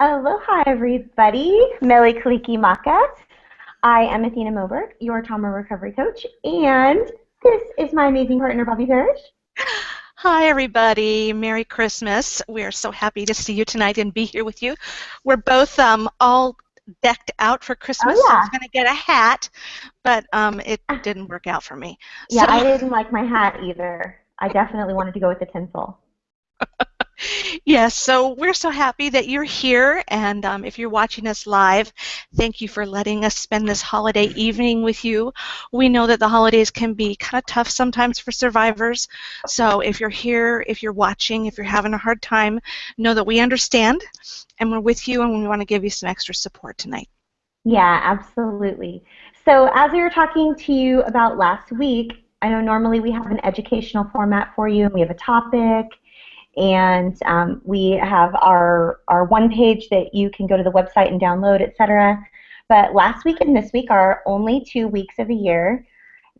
Aloha, everybody. Mele Kaliki Maka. I am Athena Moberg, your trauma recovery coach, and this is my amazing partner, Bobby Parrish. Hi, everybody. Merry Christmas. We are so happy to see you tonight and be here with you. We're both all decked out for Christmas. Oh, I yeah. was going to get a hat, but it didn't work out for me. Yeah, I didn't like my hat either. I definitely wanted to go with the tinsel. Yes, so we're so happy that you're here, and if you're watching us live, thank you for letting us spend this holiday evening with you. We know that the holidays can be kind of tough sometimes for survivors, so if you're here, if you're watching, if you're having a hard time, know that we understand, and we're with you, and we want to give you some extra support tonight. Yeah, absolutely. So as we were talking to you about last week, I know normally we have an educational format for you, and we have a topic, and we have our one page that you can go to the website and download, etc. But last week and this week are only 2 weeks of the year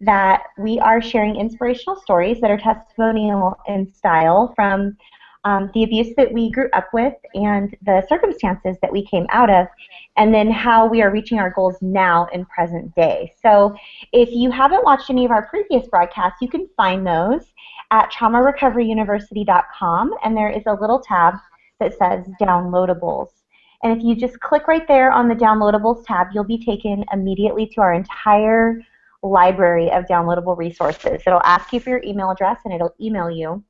that we are sharing inspirational stories that are testimonial in style from the abuse that we grew up with and the circumstances that we came out of, and then how we are reaching our goals now in present day. So if you haven't watched any of our previous broadcasts, you can find those at traumarecoveryuniversity.com, and there is a little tab that says downloadables. And if you just click right there on the downloadables tab, you'll be taken immediately to our entire library of downloadable resources. It'll ask you for your email address, and it'll email you.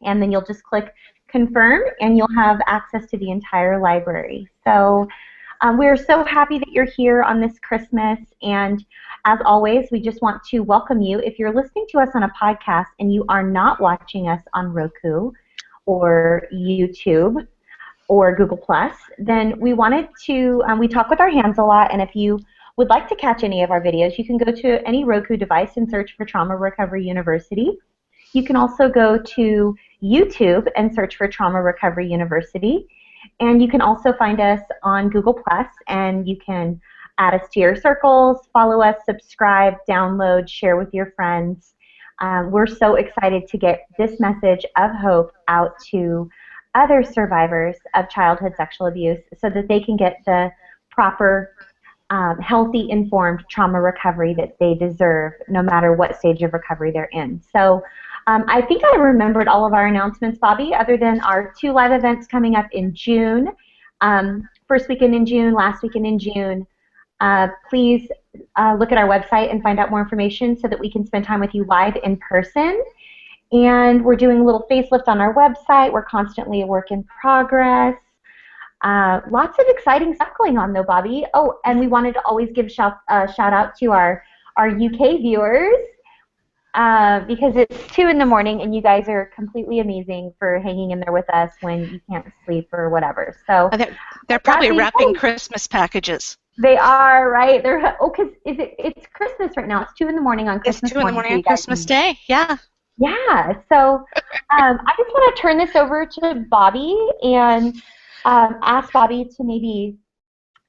And then you'll just click confirm, and you'll have access to the entire library. So we're so happy that you're here on this Christmas, and as always, we just want to welcome you. If you're listening to us on a podcast and you are not watching us on Roku or YouTube or Google+, then we wanted to, we talk with our hands a lot, and if you would like to catch any of our videos, you can go to any Roku device and search for Trauma Recovery University. You can also go to YouTube and search for Trauma Recovery University. And you can also find us on Google+, and you can add us to your circles, follow us, subscribe, download, share with your friends. We're so excited to get this message of hope out to other survivors of childhood sexual abuse so that they can get the proper, healthy, informed trauma recovery that they deserve, no matter what stage of recovery they're in. So I think I remembered all of our announcements, Bobby, other than our 2 live events coming up in June. First weekend in June, last weekend in June. Please look at our website and find out more information so that we can spend time with you live in person. And we're doing a little facelift on our website. We're constantly a work in progress. Lots of exciting stuff going on, though, Bobby. Oh, and we wanted to always give shout out to our UK viewers. Because it's 2 in the morning, and you guys are completely amazing for hanging in there with us when you can't sleep or whatever. So they're probably wrapping Christmas packages. They are, right? Because it's Christmas right now. It's 2 in the morning on Christmas morning. It's 2 in the morning on Christmas Day. Yeah. Yeah. So I just want to turn this over to Bobby and ask Bobby to maybe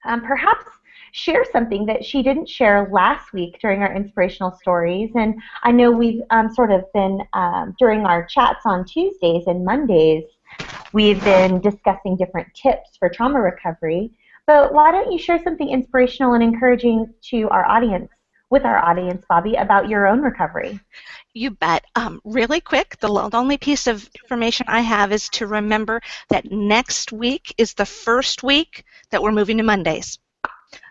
perhaps share something that she didn't share last week during our inspirational stories. And I know we've sort of been, during our chats on Tuesdays and Mondays, we've been discussing different tips for trauma recovery. But why don't you share something inspirational and encouraging to our audience, with our audience, Bobby, about your own recovery? You bet. Really quick, the only piece of information I have is to remember that next week is the first week that we're moving to Mondays.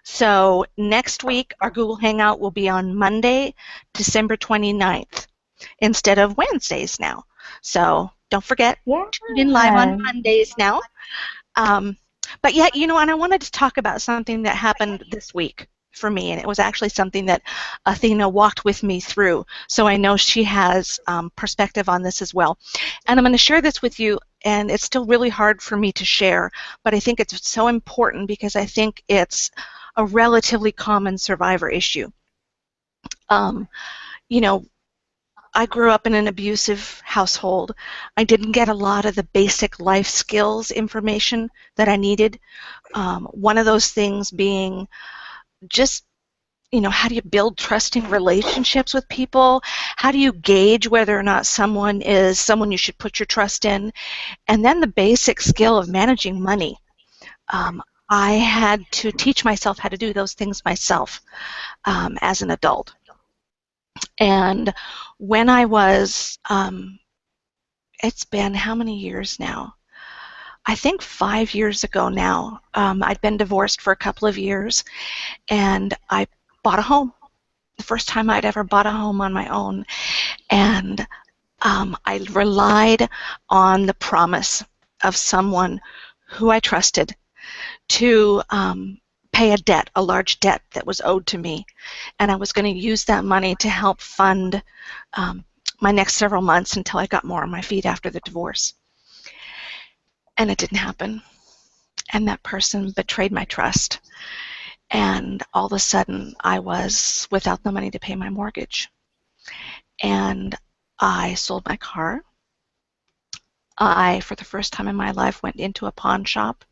So next week, our Google Hangout will be on Monday, December 29th, instead of Wednesdays now. So don't forget, tune in live on Mondays now. But yeah, you know, and I wanted to talk about something that happened this week for me, and it was actually something that Athena walked with me through. So I know she has perspective on this as well. And I'm going to share this with you, and it's still really hard for me to share, but I think it's so important because I think it's a relatively common survivor issue. You know, I grew up in an abusive household. I didn't get a lot of the basic life skills information that I needed. One of those things being just, you know, how do you build trusting relationships with people? How do you gauge whether or not someone is someone you should put your trust in? And then the basic skill of managing money. I had to teach myself how to do those things myself as an adult. And when I was, it's been how many years now? I think 5 years ago now. I'd been divorced for a couple of years, and I bought a home. The first time I'd ever bought a home on my own. And I relied on the promise of someone who I trusted to pay a debt, a large debt that was owed to me. And I was going to use that money to help fund my next several months until I got more on my feet after the divorce. And it didn't happen. And that person betrayed my trust. And all of a sudden, I was without the money to pay my mortgage. And I sold my car. I, for the first time in my life, went into a pawn shop,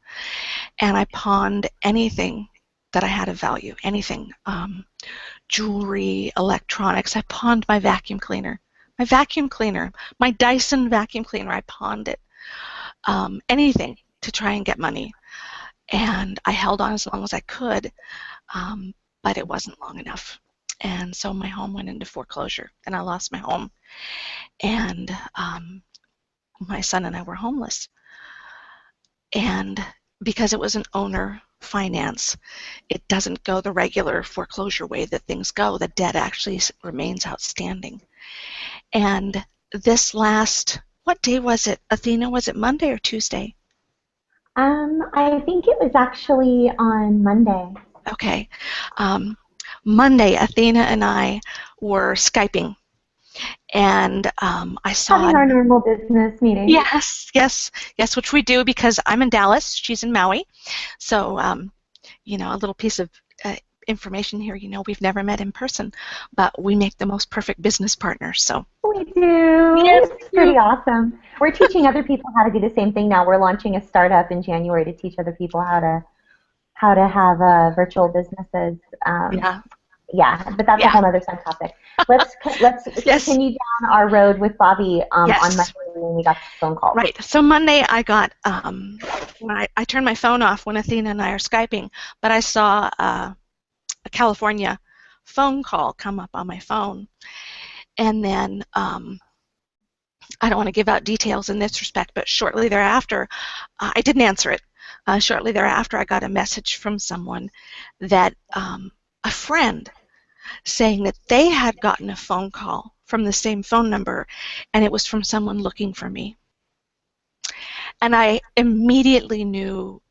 and I pawned anything that I had of value, anything, jewelry, electronics. I pawned my vacuum cleaner. My Dyson vacuum cleaner, I pawned it. Anything to try and get money. And I held on as long as I could, but it wasn't long enough. And so my home went into foreclosure, and I lost my home. And my son and I were homeless. And because it was an owner finance, it doesn't go the regular foreclosure way that things go. The debt actually remains outstanding. And this last, what day was it, Athena? Was it Monday or Tuesday? I think it was actually on Monday. Okay. Monday, Athena and I were Skyping, and I saw, Having our normal business meeting. yes, which we do because I'm in Dallas, she's in Maui. So, a little piece of information here, we've never met in person, but we make the most perfect business partners. So We do. yes, It's we do. pretty awesome. We're teaching other people how to do the same thing now. We're launching a startup in January to teach other people how to have virtual businesses. Yeah, Yeah, but that's a yeah, whole other side topic. Let's yes, continue down our road with Bobby on Monday yes. when we got the phone call. Right. So Monday I got, when I turned my phone off when Athena and I are Skyping, but I saw a California phone call come up on my phone. And then I don't want to give out details in this respect, but shortly thereafter, I didn't answer it. Shortly thereafter, I got a message from someone that, a friend, saying that they had gotten a phone call from the same phone number, and it was from someone looking for me. And I immediately knew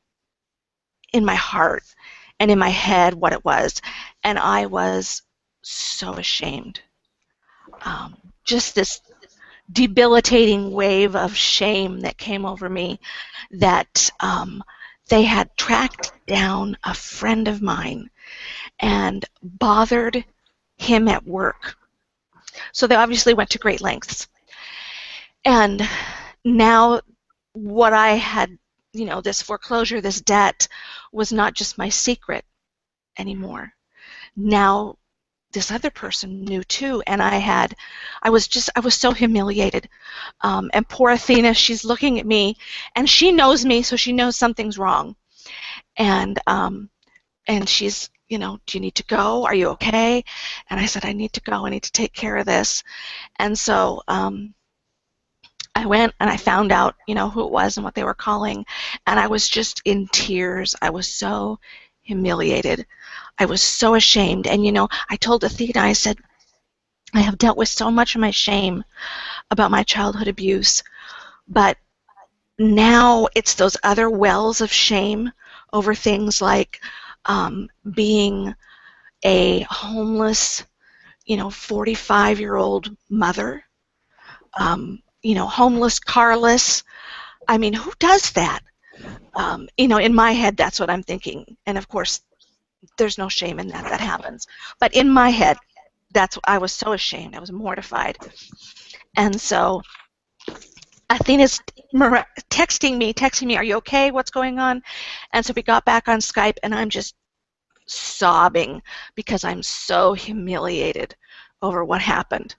in my heart and in my head what it was, and I was so ashamed. Just this debilitating wave of shame that came over me that they had tracked down a friend of mine and bothered him at work. So they obviously went to great lengths. And now what I had, this foreclosure, this debt, was not just my secret anymore. Now this other person knew too, and I was so humiliated. And poor Athena, she's looking at me, and she knows me, so she knows something's wrong. And she's, do you need to go? Are you okay? And I said, I need to go. I need to take care of this. And so I went and I found out, who it was and what they were calling, and I was just in tears. I was so humiliated. I was so ashamed. And, I told Athena, I said, I have dealt with so much of my shame about my childhood abuse, but now it's those other wells of shame over things like being a homeless, 45-year-old mother, homeless, carless. I mean, who does that? In my head, that's what I'm thinking. And of course, there's no shame in that. That happens. But in my head, I was so ashamed. I was mortified. And so Athena's texting me, are you okay? What's going on? And so we got back on Skype, and I'm just sobbing because I'm so humiliated over what happened.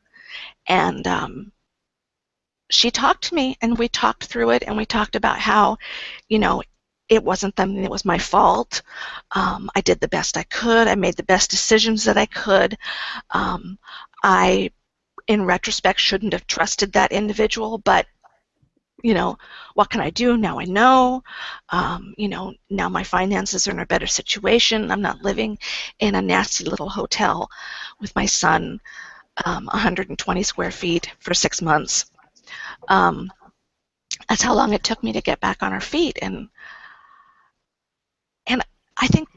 And she talked to me, and we talked through it, and we talked about how, it wasn't something that was my fault. I did the best I could. I made the best decisions that I could. I, in retrospect, shouldn't have trusted that individual, but what can I do? Now I know. Now my finances are in a better situation. I'm not living in a nasty little hotel with my son, 120 square feet for 6 months. That's how long it took me to get back on our feet. And I think,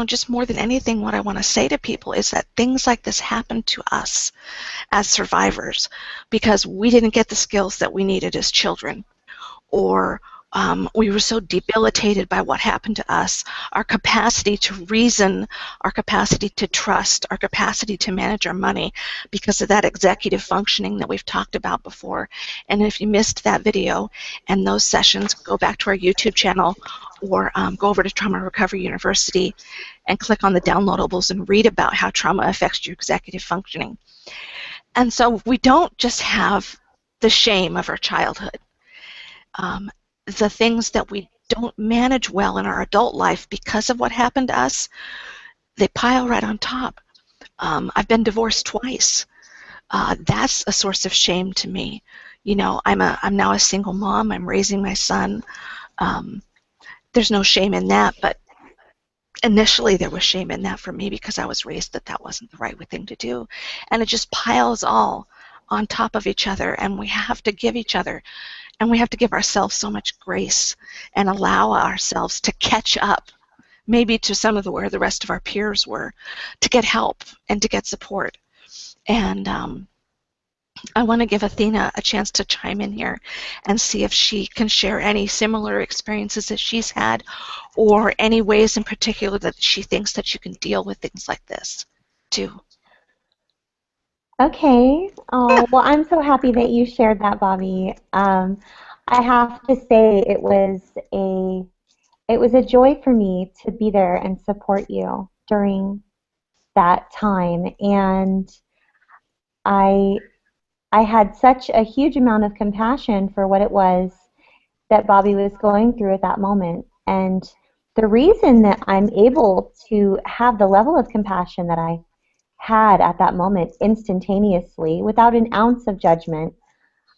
just more than anything, what I want to say to people is that things like this happen to us as survivors because we didn't get the skills that we needed as children, or we were so debilitated by what happened to us. Our capacity to reason, our capacity to trust, our capacity to manage our money because of that executive functioning that we've talked about before. And if you missed that video and those sessions, go back to our YouTube channel or go over to Trauma Recovery University and click on the downloadables and read about how trauma affects your executive functioning. And so we don't just have the shame of our childhood. The things that we don't manage well in our adult life because of what happened to us, they pile right on top. I've been divorced twice. That's a source of shame to me. I'm now a single mom. I'm raising my son. There's no shame in that, but initially there was shame in that for me because I was raised that wasn't the right thing to do. And it just piles all on top of each other, and we have to give each other, and we have to give ourselves so much grace and allow ourselves to catch up, maybe to some of where the rest of our peers were, to get help and to get support. And I want to give Athena a chance to chime in here and see if she can share any similar experiences that she's had or any ways in particular that she thinks that you can deal with things like this too. Okay. Oh, well, I'm so happy that you shared that, Bobby. I have to say it was a joy for me to be there and support you during that time, and I I had such a huge amount of compassion for what it was that Bobby was going through at that moment. And the reason that I'm able to have the level of compassion that I had at that moment instantaneously without an ounce of judgment,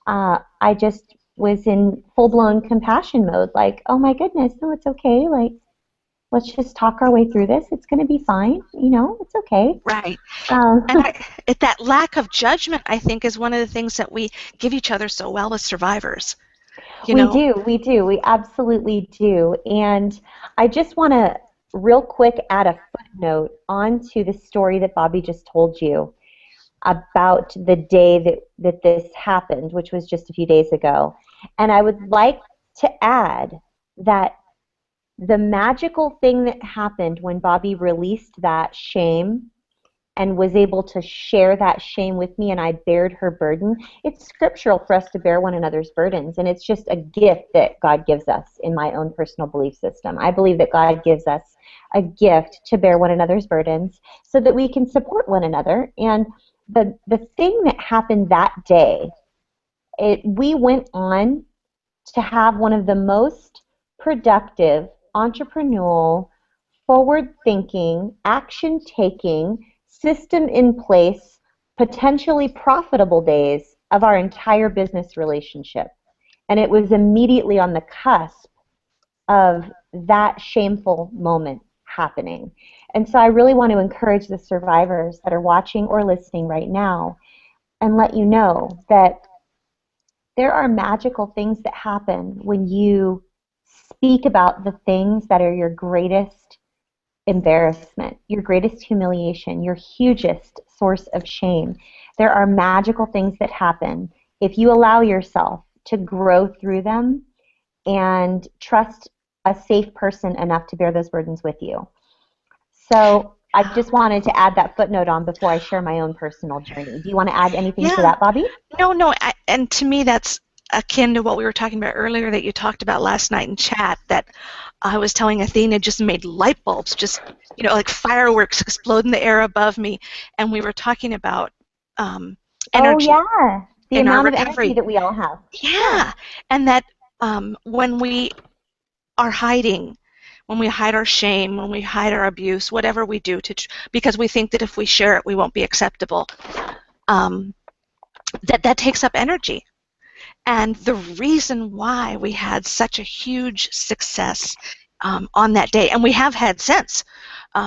I just was in full-blown compassion mode, like, oh my goodness, no, it's okay, like, let's just talk our way through this. It's going to be fine, it's okay. Right. Um, And that lack of judgment, I think, is one of the things that we give each other so well as survivors. We do, we absolutely do. And I just want to real quick add a footnote onto the story that Bobby just told you about the day that this happened, which was just a few days ago. And I would like to add that the magical thing that happened when Bobby released that shame and was able to share that shame with me and I bared her burden. It's scriptural for us to bear one another's burdens, and it's just a gift that God gives us in my own personal belief system. I believe that God gives us a gift to bear one another's burdens so that we can support one another. And the thing that happened that day, we went on to have one of the most productive, entrepreneurial, forward-thinking, action-taking, system-in-place, potentially profitable days of our entire business relationship. And it was immediately on the cusp of that shameful moment happening. And so I really want to encourage the survivors that are watching or listening right now and let you know that there are magical things that happen when you speak about the things that are your greatest embarrassment, your greatest humiliation, your hugest source of shame. There are magical things that happen if you allow yourself to grow through them and trust a safe person enough to bear those burdens with you. So I just wanted to add that footnote on before I share my own personal journey. Do you want to add anything to Yeah. that, Bobby? No, and to me that's akin to what we were talking about earlier that you talked about last night in chat, that I was telling Athena just made light bulbs, just, like fireworks explode in the air above me, and we were talking about Oh, energy yeah. The in our amount of energy recovery. that we all have. Yeah, and that when we are hiding when we hide our shame, when we hide our abuse, whatever we do, because we think that if we share it, we won't be acceptable, that takes up energy. And the reason why we had such a huge success on that day, and we have had since,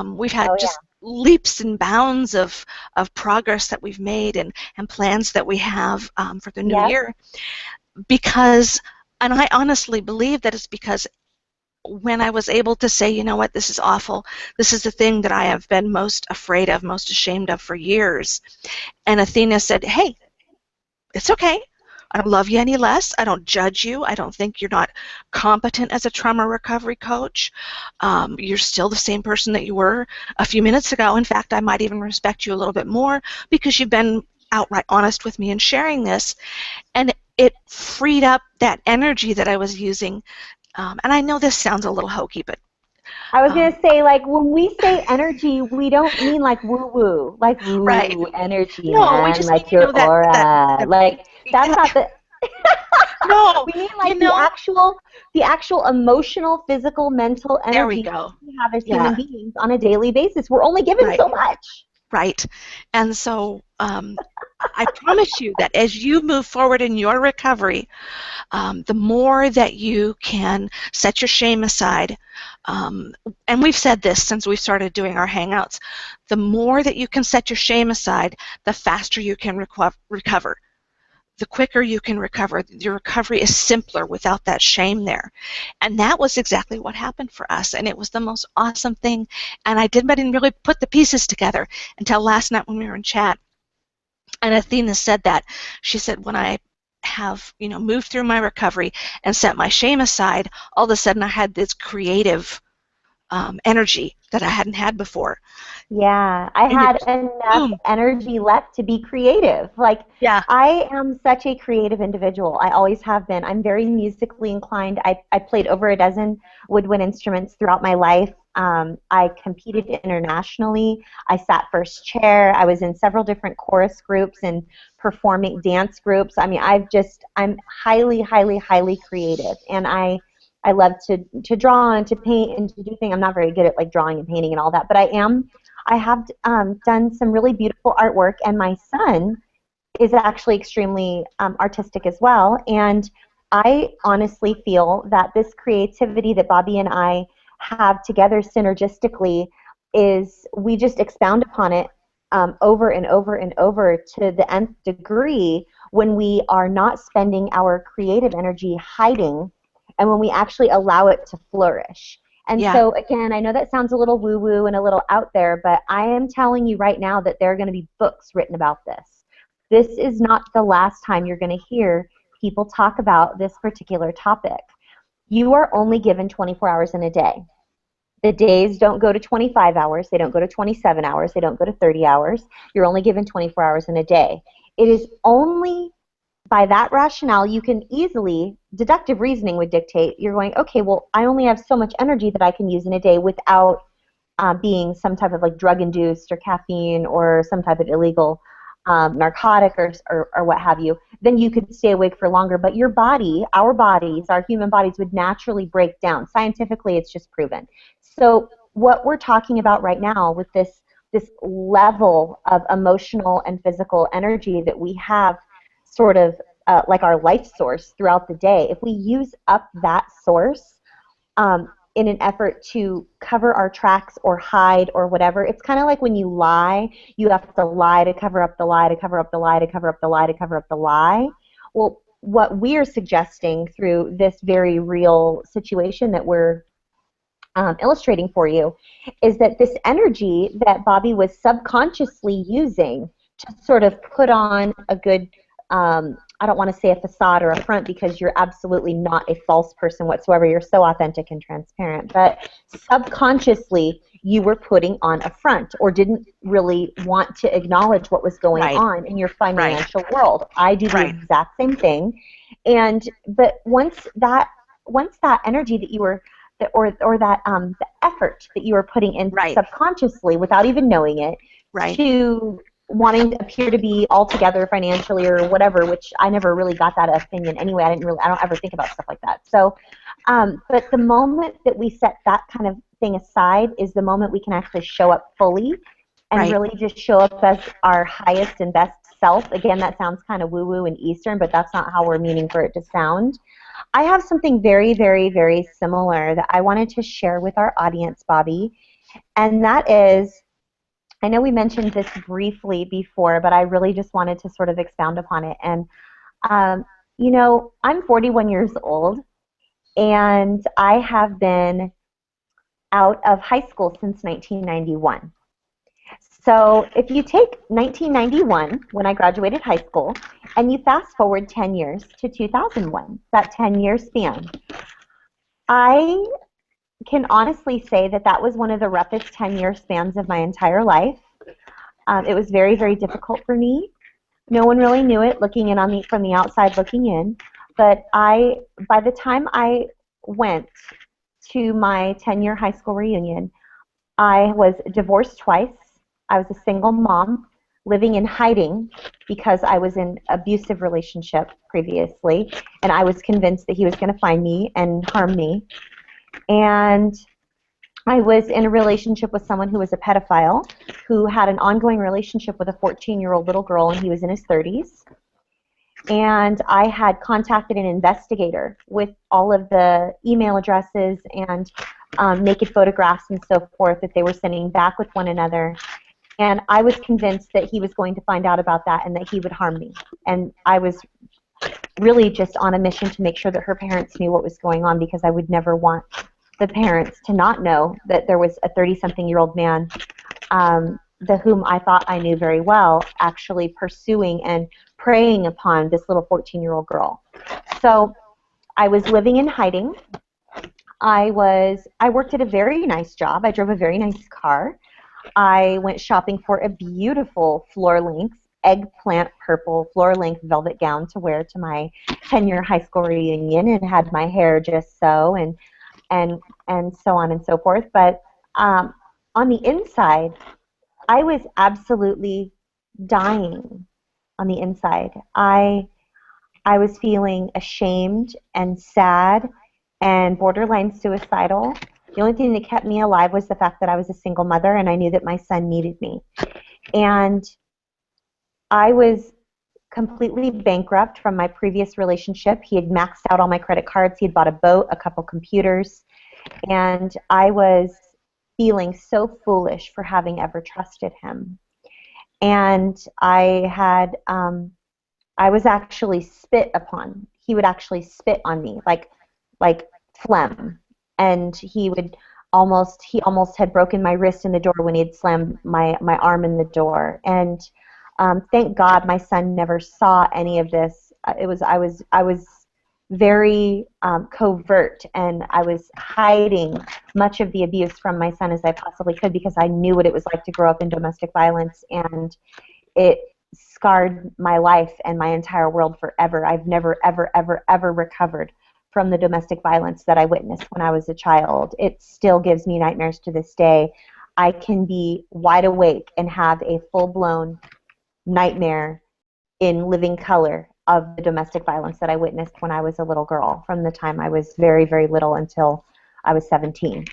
we've had Oh, just leaps and bounds of progress that we've made and plans that we have for the new yeah. year, because, and I honestly believe that it's because when I was able to say, you know what, this is awful, this is the thing that I have been most afraid of, most ashamed of for years, and Athena said, hey, it's okay. I don't love you any less. I don't judge you. I don't think you're not competent as a trauma recovery coach. You're still the same person that you were a few minutes ago. In fact, I might even respect you a little bit more because you've been outright honest with me in sharing this. And it freed up that energy that I was using. And I know this sounds a little hokey, but I was going to say, like, when we say energy, we don't mean like woo-woo, like right. woo energy, No, we man, just mean, like you know, your aura. that Like, that's not the no, we mean you like know, the actual emotional, physical, mental there we energy go. we have as Yeah, human beings on a daily basis. We're only given right. so much. Right. And so I promise you that as you move forward in your recovery, the more that you can set your shame aside, and we've said this since we started doing our Hangouts, the more that you can set your shame aside, the faster you can recover. The quicker you can recover. Your recovery is simpler without that shame there. And that was exactly what happened for us. And it was the most awesome thing. And I didn't really put the pieces together until last night when we were in chat. And Athena said that. She said, when I have, moved through my recovery and set my shame aside, all of a sudden I had this creative energy that I hadn't had before. Yeah, I And you had just, enough boom. energy left to be creative. Like, Yeah. I am such a creative individual. I always have been. I'm very musically inclined. I played over a dozen woodwind instruments throughout my life. I competed internationally. I sat first chair. I was in several different chorus groups and performing dance groups. I mean, I'm highly, highly, highly creative, and I love to draw and to paint and to do things. I'm not very good at like drawing and painting and all that, but I have done some really beautiful artwork, and my son is actually extremely artistic as well. And I honestly feel that this creativity that Bobby and I have together synergistically is we just expound upon it over and over and over to the nth degree when we are not spending our creative energy hiding and when we actually allow it to flourish. And Yeah. so, again, I know that sounds a little woo-woo and a little out there, but I am telling you right now that there are going to be books written about this. This is not the last time you're going to hear people talk about this particular topic. You are only given 24 hours in a day. The days don't go to 25 hours, they don't go to 27 hours, they don't go to 30 hours. You're only given 24 hours in a day. It is only by that rationale, you can easily, deductive reasoning would dictate, you're going, okay, well, I only have so much energy that I can use in a day without being some type of like drug-induced or caffeine or some type of illegal narcotic or what have you. Then you could stay awake for longer. But your body, our bodies, our human bodies would naturally break down. Scientifically, it's just proven. So what we're talking about right now with this level of emotional and physical energy that we have sort of like our life source throughout the day, if we use up that source in an effort to cover our tracks or hide or whatever, it's kind of like when you lie, you have to lie to cover up the lie, to cover up the lie, to cover up the lie, to cover up the lie. Well, what we're suggesting through this very real situation that we're illustrating for you is that this energy that Bobby was subconsciously using to sort of put on a good, I don't want to say a facade or a front because you're absolutely not a false person whatsoever. You're so authentic and transparent. But subconsciously, you were putting on a front or didn't really want to acknowledge what was going Right. on in your Right. financial world. I do the Right. exact same thing. But once that energy that you were or that the effort that you were putting in Right. subconsciously without even knowing it Right. to wanting to appear to be all together financially or whatever, which I never really got that opinion anyway. I don't ever think about stuff like that. So, but the moment that we set that kind of thing aside is the moment we can actually show up fully and Right. really just show up as our highest and best self. Again, that sounds kind of woo-woo and Eastern, but that's not how we're meaning for it to sound. I have something very, very, very similar that I wanted to share with our audience, Bobby, and that is, I know we mentioned this briefly before, but I really just wanted to sort of expound upon it. And, um, I'm 41 years old, and I have been out of high school since 1991. So if you take 1991, when I graduated high school, and you fast forward 10 years to 2001, that 10-year span, I can honestly say that that was one of the roughest 10-year spans of my entire life. It was very, very difficult for me. No one really knew it looking in on me from the outside looking in. But by the time I went to my 10-year high school reunion, I was divorced twice. I was a single mom living in hiding because I was in an abusive relationship previously, and I was convinced that he was going to find me and harm me. And I was in a relationship with someone who was a pedophile, who had an ongoing relationship with a 14-year-old little girl, and he was in his 30s. And I had contacted an investigator with all of the email addresses and naked photographs and so forth that they were sending back with one another. And I was convinced that he was going to find out about that and that he would harm me. And I was really just on a mission to make sure that her parents knew what was going on, because I would never want the parents to not know that there was a 30-something-year-old man, whom I thought I knew very well, actually pursuing and preying upon this little 14-year-old girl. So I was living in hiding. I worked at a very nice job. I drove a very nice car. I went shopping for a beautiful floor-length, eggplant purple floor-length velvet gown to wear to my 10-year high school reunion, and had my hair just so, and so on and so forth. But on the inside, I was absolutely dying on the inside. I was feeling ashamed and sad and borderline suicidal. The only thing that kept me alive was the fact that I was a single mother, and I knew that my son needed me. And I was completely bankrupt from my previous relationship. He had maxed out all my credit cards. He had bought a boat, a couple computers, and I was feeling so foolish for having ever trusted him. And I was actually spit upon. He would actually spit on me, like phlegm, and he almost had broken my wrist in the door when he had slammed my arm in the door. And thank God my son never saw any of this. I was very covert, and I was hiding much of the abuse from my son as I possibly could, because I knew what it was like to grow up in domestic violence, and it scarred my life and my entire world forever. I've never, ever, ever, ever recovered from the domestic violence that I witnessed when I was a child. It still gives me nightmares to this day. I can be wide awake and have a full-blown nightmare in living color of the domestic violence that I witnessed when I was a little girl, from the time I was very, very little until I was 17.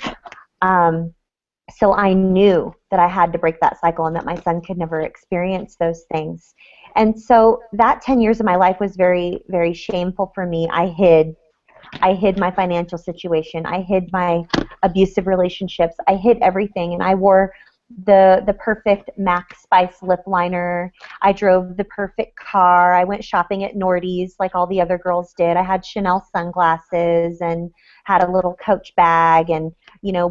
So I knew that I had to break that cycle, and that my son could never experience those things. And so that 10 years of my life was very, very shameful for me. I hid my financial situation. I hid my abusive relationships. I hid everything, and I wore the perfect MAC Spice lip liner. I drove the perfect car. I went shopping at Nordy's like all the other girls did. I had Chanel sunglasses and had a little Coach bag, and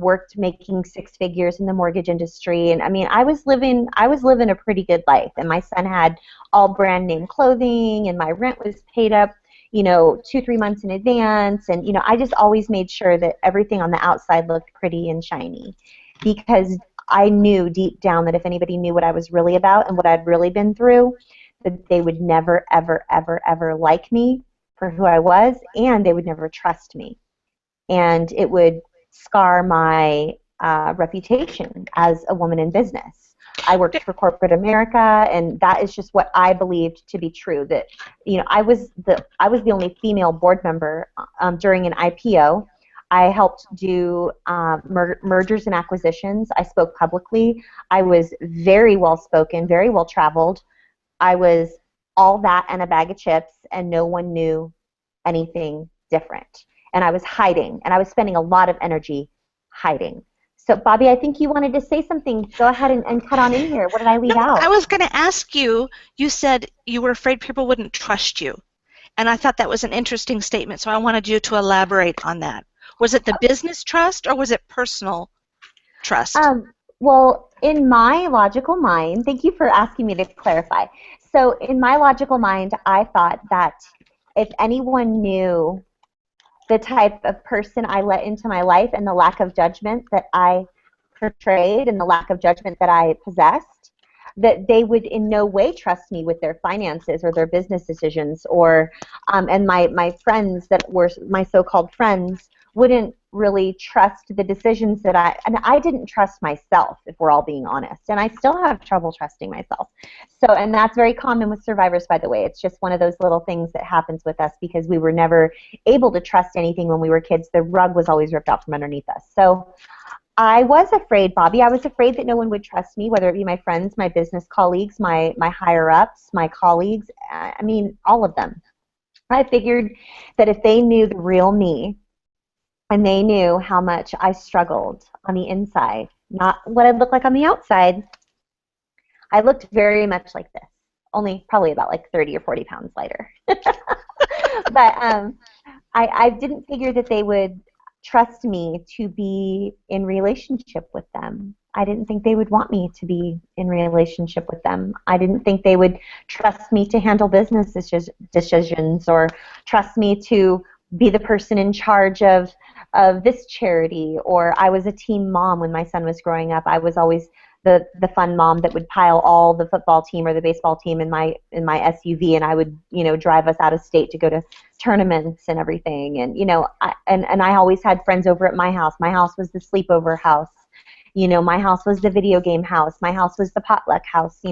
worked making six figures in the mortgage industry. And I mean, I was living a pretty good life, and my son had all brand name clothing, and my rent was paid up 2-3 months in advance. And I just always made sure that everything on the outside looked pretty and shiny, because I knew deep down that if anybody knew what I was really about and what I'd really been through, that they would never, ever, ever, ever like me for who I was, and they would never trust me. And it would scar my reputation as a woman in business. I worked for corporate America, and that is just what I believed to be true. That I was the only female board member during an IPO. I helped do mergers and acquisitions. I spoke publicly. I was very well spoken, very well traveled. I was all that and a bag of chips, and no one knew anything different. And I was hiding, and I was spending a lot of energy hiding. So, Bobby, I think you wanted to say something. Go ahead and cut on in here. What did I leave No, I out? was going to ask you, you said you were afraid people wouldn't trust you. And I thought that was an interesting statement, so I wanted you to elaborate on that. Was it the business trust or was it personal trust? Well, in my logical mind, thank you for asking me to clarify. So, in my logical mind, I thought that if anyone knew the type of person I let into my life and the lack of judgment that I portrayed and the lack of judgment that I possessed, that they would in no way trust me with their finances or their business decisions, or and my friends that were my so-called friends wouldn't really trust the decisions that and I didn't trust myself, if we're all being honest, and I still have trouble trusting myself. So, and that's very common with survivors, by the way. It's just one of those little things that happens with us because we were never able to trust anything when we were kids. The rug was always ripped out from underneath us. So I was afraid, Bobby. I was afraid that no one would trust me, whether it be my friends, my business colleagues, my higher-ups, my colleagues, I mean, all of them. I figured that if they knew the real me and they knew how much I struggled on the inside, not what I looked like on the outside, I looked very much like this, only probably about like 30 or 40 pounds lighter. But I didn't figure that they would trust me to be in relationship with them. I didn't think they would want me to be in relationship with them. I didn't think they would trust me to handle business decisions or trust me to be the person in charge of this charity. Or I was a teen mom when my son was growing up. I was always the fun mom that would pile all the football team or the baseball team in my SUV, and I would drive us out of state to go to tournaments and everything. And I always had friends over at my house. My house was the sleepover house. My house was the video game house. My house was the potluck house.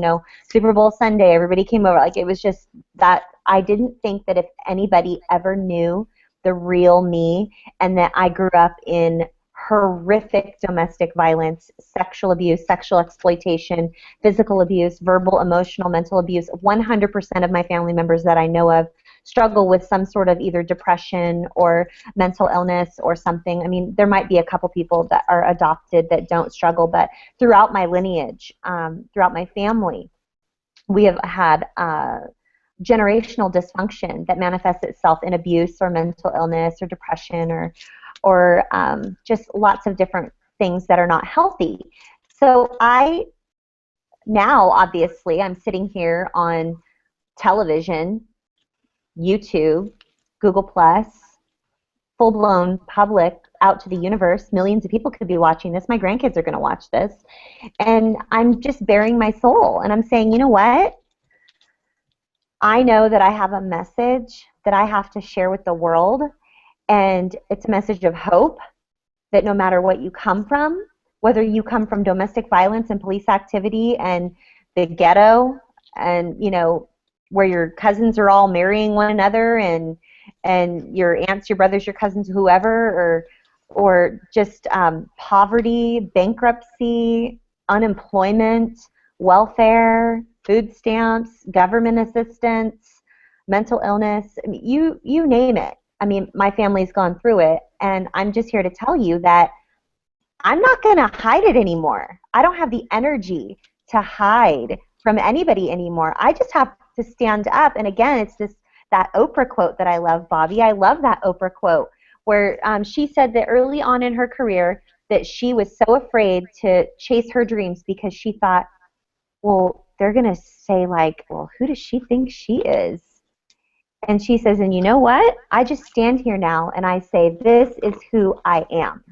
Super Bowl Sunday, everybody came over. Like, it was just that I didn't think that if anybody ever knew the real me, and that I grew up in horrific domestic violence, sexual abuse, sexual exploitation, physical abuse, verbal, emotional, mental abuse. 100% of my family members that I know of struggle with some sort of either depression or mental illness or something. I mean, there might be a couple people that are adopted that don't struggle, but throughout my lineage, throughout my family, we have had generational dysfunction that manifests itself in abuse or mental illness or depression or just lots of different things that are not healthy. So now, obviously, I'm sitting here on television, YouTube, Google+, full-blown public, out to the universe. Millions of people could be watching this. My grandkids are going to watch this. And I'm just bearing my soul. And I'm saying, you know what? I know that I have a message that I have to share with the world. And it's a message of hope that no matter what you come from, whether you come from domestic violence and police activity and the ghetto and, where your cousins are all marrying one another and your aunts, your brothers, your cousins, whoever, or just poverty, bankruptcy, unemployment, welfare, food stamps, government assistance, mental illness, I mean, you name it. I mean, my family's gone through it, and I'm just here to tell you that I'm not going to hide it anymore. I don't have the energy to hide from anybody anymore. I just have to stand up. And again, it's that Oprah quote that I love, Bobby. I love that Oprah quote where she said that early on in her career that she was so afraid to chase her dreams because she thought, well, they're going to say like, well, who does she think she is? And she says, and you know what? I just stand here now and I say, this is who I am.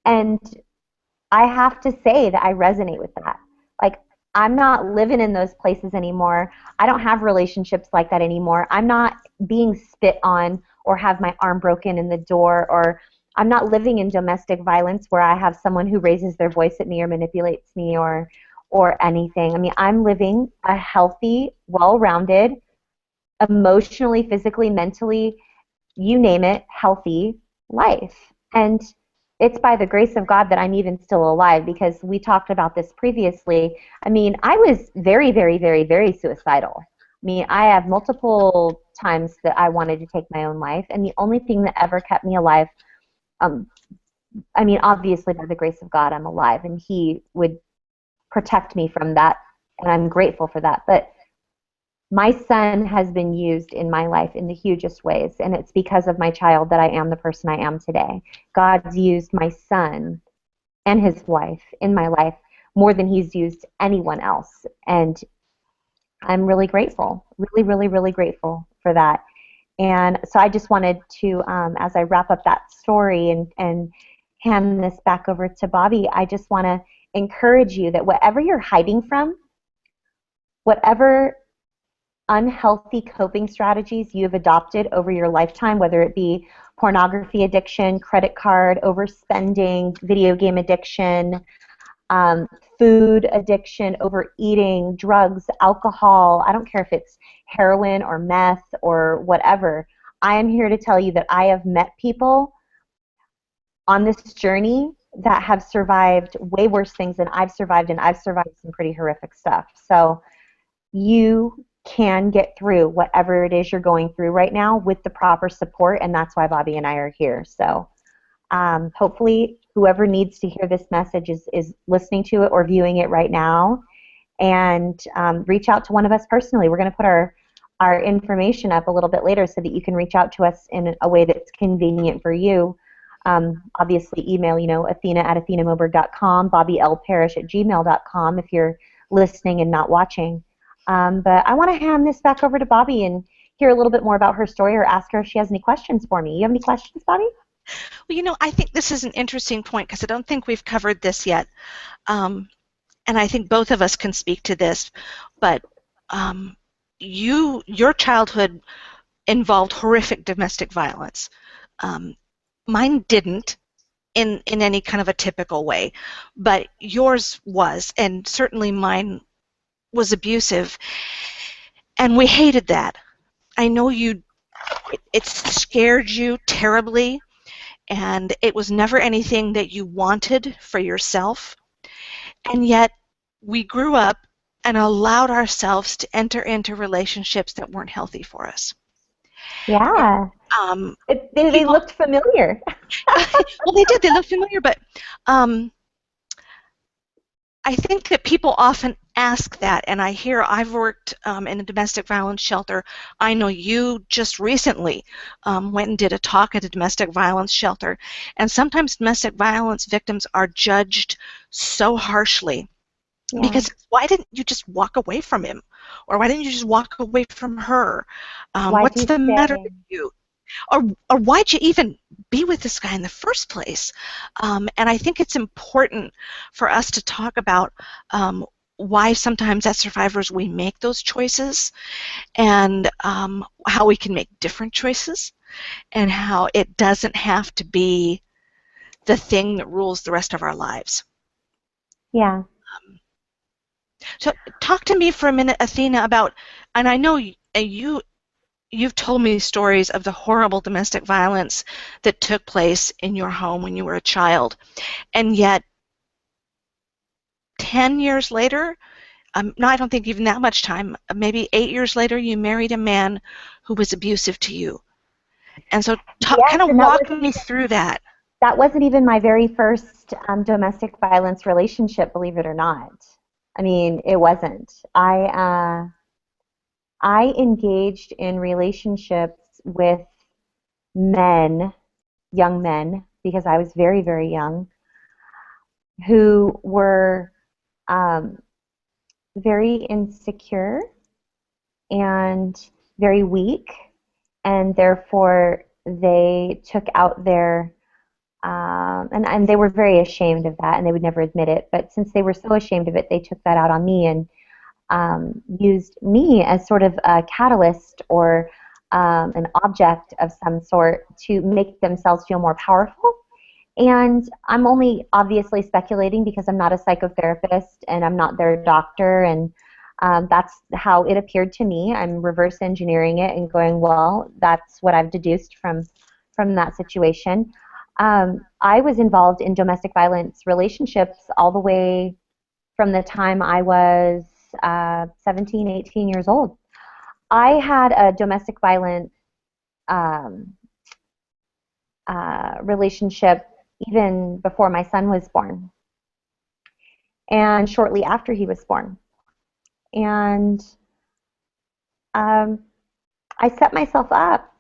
And I have to say that I resonate with that. Like, I'm not living in those places anymore. I don't have relationships like that anymore. I'm not being spit on or have my arm broken in the door, or I'm not living in domestic violence where I have someone who raises their voice at me or manipulates me or anything. I mean, I'm living a healthy, well-rounded, emotionally, physically, mentally, you name it, healthy life. And it's by the grace of God that I'm even still alive, because we talked about this previously. I mean, I was very, very, very, very suicidal. I mean, I have multiple times that I wanted to take my own life, and the only thing that ever kept me alive, um, I mean, obviously by the grace of God, I'm alive, and He would protect me from that, and I'm grateful for that. But my son has been used in my life in the hugest ways, and it's because of my child that I am the person I am today. God's used my son and his wife in my life more than he's used anyone else, and I'm really grateful, really, really, really grateful for that. And so I just wanted to, as I wrap up that story and hand this back over to Bobby, I just want to encourage you that whatever you're hiding from, whatever unhealthy coping strategies you have adopted over your lifetime, whether it be pornography addiction, credit card, overspending, video game addiction, um, food addiction, overeating, drugs, alcohol, I don't care if it's heroin or meth or whatever. I am here to tell you that I have met people on this journey that have survived way worse things than I've survived, and I've survived some pretty horrific stuff. So you can get through whatever it is you're going through right now with the proper support, and that's why Bobby and I are here. So hopefully whoever needs to hear this message is listening to it or viewing it right now, and reach out to one of us personally. We're going to put our information up a little bit later so that you can reach out to us in a way that's convenient for you. Obviously email, Athena@athenamoberg.com, BobbyLParish@gmail.com if you're listening and not watching. But I want to hand this back over to Bobby and hear a little bit more about her story, or ask her if she has any questions for me. You have any questions, Bobby? Well, I think this is an interesting point because I don't think we've covered this yet. And I think both of us can speak to this. But your childhood involved horrific domestic violence. Mine didn't in any kind of a typical way, but yours was, and certainly mine was abusive. And we hated that. I know it scared you terribly, and it was never anything that you wanted for yourself. And yet we grew up and allowed ourselves to enter into relationships that weren't healthy for us. Yeah. They looked familiar. Well, they did. They looked familiar, but I think that people often ask that, and I've worked in a domestic violence shelter. I know you just recently went and did a talk at a domestic violence shelter, and sometimes domestic violence victims are judged so harshly. Yeah. Because why didn't you just walk away from him? Or why didn't you just walk away from her? What's the matter with you? Or why'd you even be with this guy in the first place? And I think it's important for us to talk about why sometimes as survivors we make those choices, and how we can make different choices, and how it doesn't have to be the thing that rules the rest of our lives. Yeah. So talk to me for a minute, Athena, about, and I know you've told me stories of the horrible domestic violence that took place in your home when you were a child, and yet 10 years later, no, I don't think even that much time, maybe 8 years later, you married a man who was abusive to you. And so kind of walk me through that. That wasn't even my very first domestic violence relationship, believe it or not. I mean, it wasn't. I engaged in relationships with men, young men, because I was very, very young, who were very insecure and very weak, and therefore they took out their and they were very ashamed of that, and they would never admit it. But since they were so ashamed of it, they took that out on me and used me as sort of a catalyst or an object of some sort to make themselves feel more powerful And I'm only obviously speculating because I'm not a psychotherapist and I'm not their doctor, and that's how it appeared to me. I'm reverse engineering it and going, well, that's what I've deduced from that situation. I was involved in domestic violence relationships all the way from the time I was 17, 18 years old. I had a domestic violence um, relationship even before my son was born and shortly after he was born. And um, I set myself up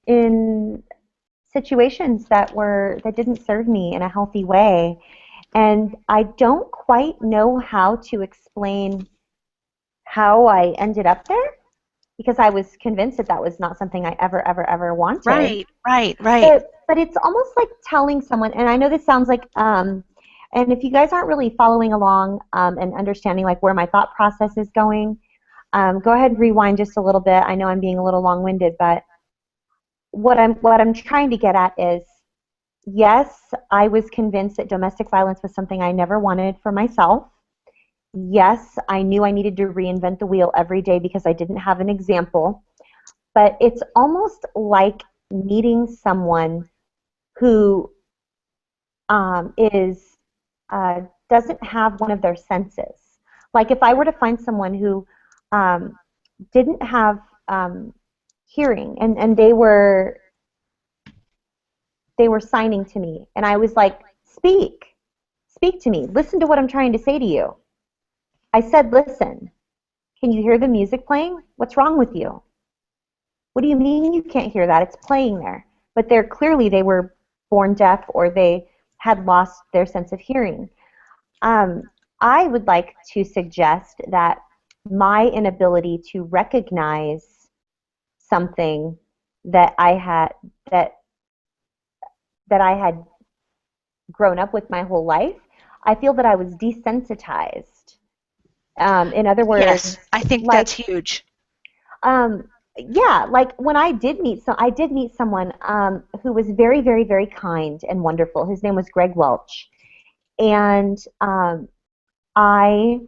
in situations that didn't serve me in a healthy way. And I don't quite know how to explain how I ended up there because I was convinced that that was not something I ever wanted. Right, right, right. But it's almost like telling someone, and I know this sounds like, and if you guys aren't really following along and understanding like where my thought process is going, go ahead and rewind just a little bit. I know I'm being a little long-winded, but what I'm trying to get at is, yes, I was convinced that domestic violence was something I never wanted for myself. Yes, I knew I needed to reinvent the wheel every day because I didn't have an example. But it's almost like meeting someone who is doesn't have one of their senses. Like if I were to find someone who um, didn't have hearing and they were signing to me, and I was like, speak to me, listen to what I'm trying to say to you. I said, listen, can you hear the music playing? What's wrong with you? What do you mean you can't hear that? It's playing there. But they're clearly they were born deaf or they had lost their sense of hearing. Um, I would like to suggest that my inability to recognize something that I had that that I had grown up with my whole life, I feel that I was desensitized. In other Yes, words, I think like that's huge. um, yeah, like when I did meet someone who was very kind and wonderful. His name was Greg Welch, and I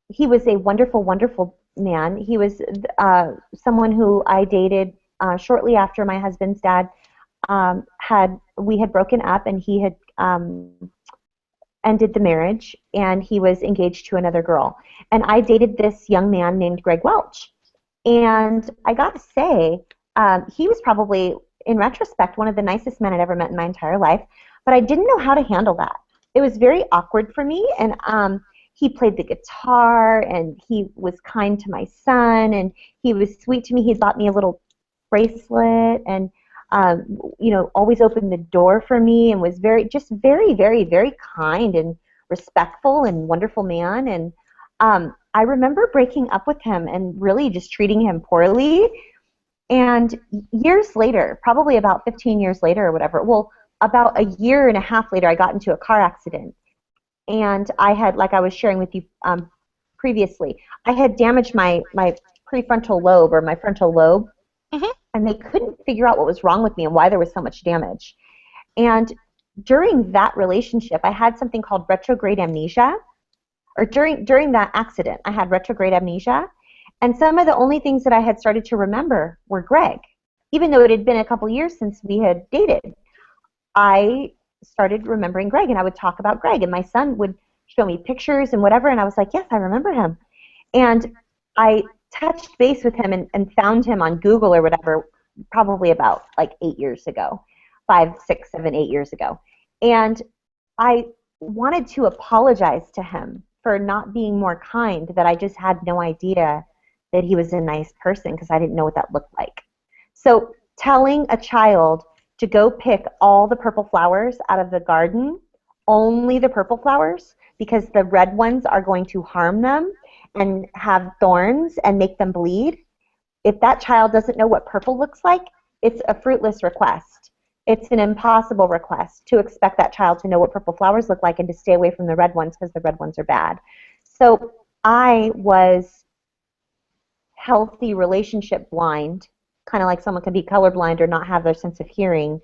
he was a wonderful man. He was someone who I dated shortly after my husband's dad had we had broken up, and he had ended the marriage, and he was engaged to another girl. And I dated this young man named Greg Welch. And I got to say, he was probably, in retrospect, one of the nicest men I'd ever met in my entire life. But I didn't know how to handle that. It was very awkward for me. And he played the guitar, and he was kind to my son, and he was sweet to me. He bought me a little bracelet, and always opened the door for me, and was very kind and respectful and wonderful man. And I remember breaking up with him and really just treating him poorly. And years later, probably about 15 years later or whatever, well, about a year and a half later, I got into a car accident. And I had, like I was sharing with you previously, I had damaged my prefrontal lobe or my frontal lobe, Hmm. and they couldn't figure out what was wrong with me and why there was so much damage. And during that relationship, I had something called retrograde amnesia, or during that accident, I had retrograde amnesia, and some of the only things that I had started to remember were Greg. Even though it had been a couple years since we had dated, I started remembering Greg, and I would talk about Greg, and my son would show me pictures and whatever, and I was like, yes, I remember him. And I touched base with him and found him on Google or whatever, probably about like 8 years ago, 5, 6, 7, 8 years ago. And I wanted to apologize to him for not being more kind, that I just had no idea that he was a nice person because I didn't know what that looked like. So telling a child to go pick all the purple flowers out of the garden, only the purple flowers, because the red ones are going to harm them and have thorns and make them bleed. If that child doesn't know what purple looks like, it's a fruitless request. It's an impossible request to expect that child to know what purple flowers look like and to stay away from the red ones because the red ones are bad. So I was healthy relationship blind, kind of like someone can be colorblind or not have their sense of hearing.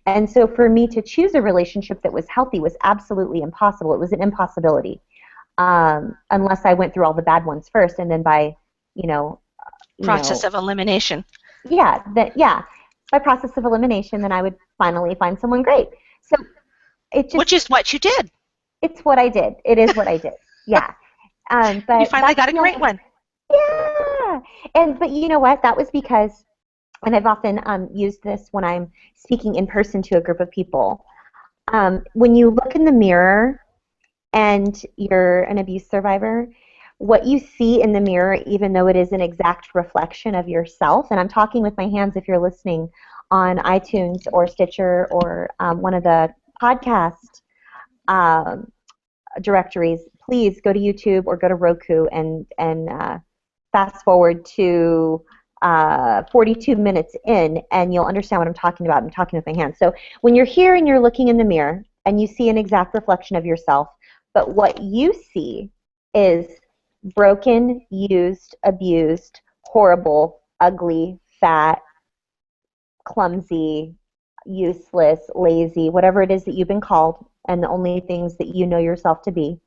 And so for me to choose a relationship that was healthy was absolutely impossible. It was an impossibility, unless I went through all the bad ones first, and then by, you know, you Process know, of elimination. yeah, by process of elimination, then I would finally find someone great. So it just, Which is what you did. it's what I did. It is what I did. Yeah. You But finally that's got a the great only, one. yeah. But you know what? That was because, and I've often used this when I'm speaking in person to a group of people. When you look in the mirror and you're an abuse survivor, what you see in the mirror, even though it is an exact reflection of yourself, and I'm talking with my hands if you're listening on iTunes or Stitcher or one of the podcast um, directories, please go to YouTube or go to Roku and fast forward to 42 minutes in, and you'll understand what I'm talking about. I'm talking with my hands. So when you're here and you're looking in the mirror and you see an exact reflection of yourself, but what you see is broken, used, abused, horrible, ugly, fat, clumsy, useless, lazy, whatever it is that you've been called, and the only things that you know yourself to be.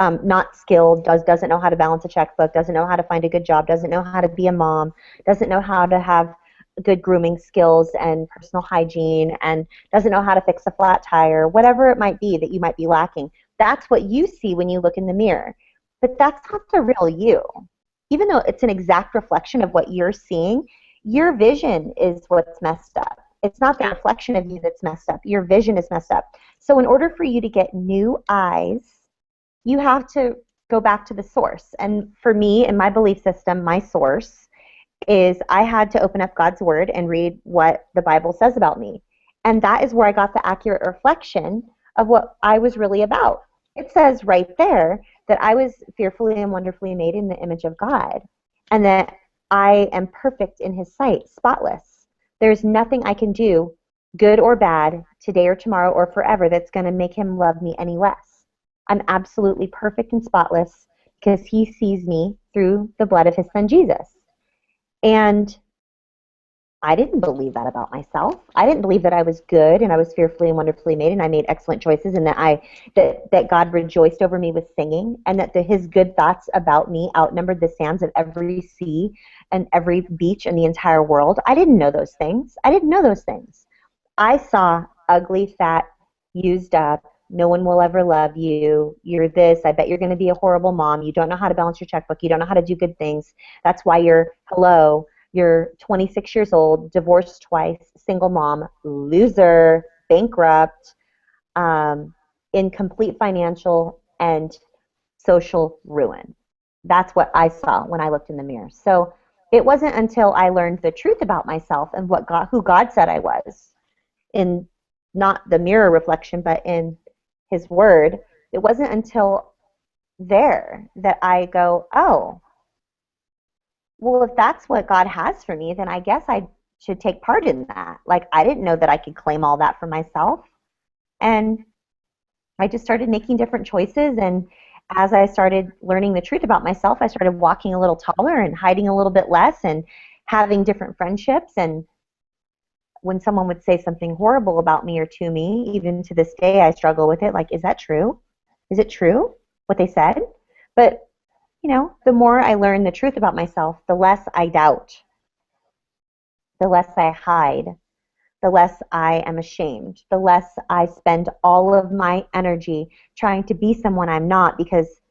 Not skilled, doesn't know how to balance a checkbook, doesn't know how to find a good job, doesn't know how to be a mom, doesn't know how to have good grooming skills and personal hygiene, and doesn't know how to fix a flat tire, whatever it might be that you might be lacking. That's what you see when you look in the mirror. But that's not the real you. Even though it's an exact reflection of what you're seeing, your vision is what's messed up. It's not the reflection of you that's messed up. Your vision is messed up. So in order for you to get new eyes, you have to go back to the source. And for me, in my belief system, my source is I had to open up God's Word and read what the Bible says about me. And that is where I got the accurate reflection of what I was really about. It says right there that I was fearfully and wonderfully made in the image of God, and that I am perfect in His sight, spotless. There's nothing I can do, good or bad, today or tomorrow or forever, that's going to make Him love me any less. I'm absolutely perfect and spotless because He sees me through the blood of His Son Jesus. And I didn't believe that about myself. I didn't believe that I was good and I was fearfully and wonderfully made and I made excellent choices, and that God rejoiced over me with singing, and that His good thoughts about me outnumbered the sands of every sea and every beach in the entire world. I didn't know those things. I didn't know those things. I saw ugly, fat, used up, no one will ever love you, you're this, I bet you're going to be a horrible mom, you don't know how to balance your checkbook, you don't know how to do good things, that's why you're 26 years old, divorced twice, single mom, loser, bankrupt, in complete financial and social ruin. That's what I saw when I looked in the mirror. So it wasn't until I learned the truth about myself and who God said I was, in not the mirror reflection, but in His Word, it wasn't until there that I go, oh, well, if that's what God has for me, then I guess I should take part in that. Like, I didn't know that I could claim all that for myself. And I just started making different choices. And as I started learning the truth about myself, I started walking a little taller and hiding a little bit less and having different friendships. And when someone would say something horrible about me or to me, even to this day, I struggle with it. Like, is that true? Is it true what they said? But, the more I learn the truth about myself, the less I doubt, the less I hide, the less I am ashamed, the less I spend all of my energy trying to be someone I'm not, because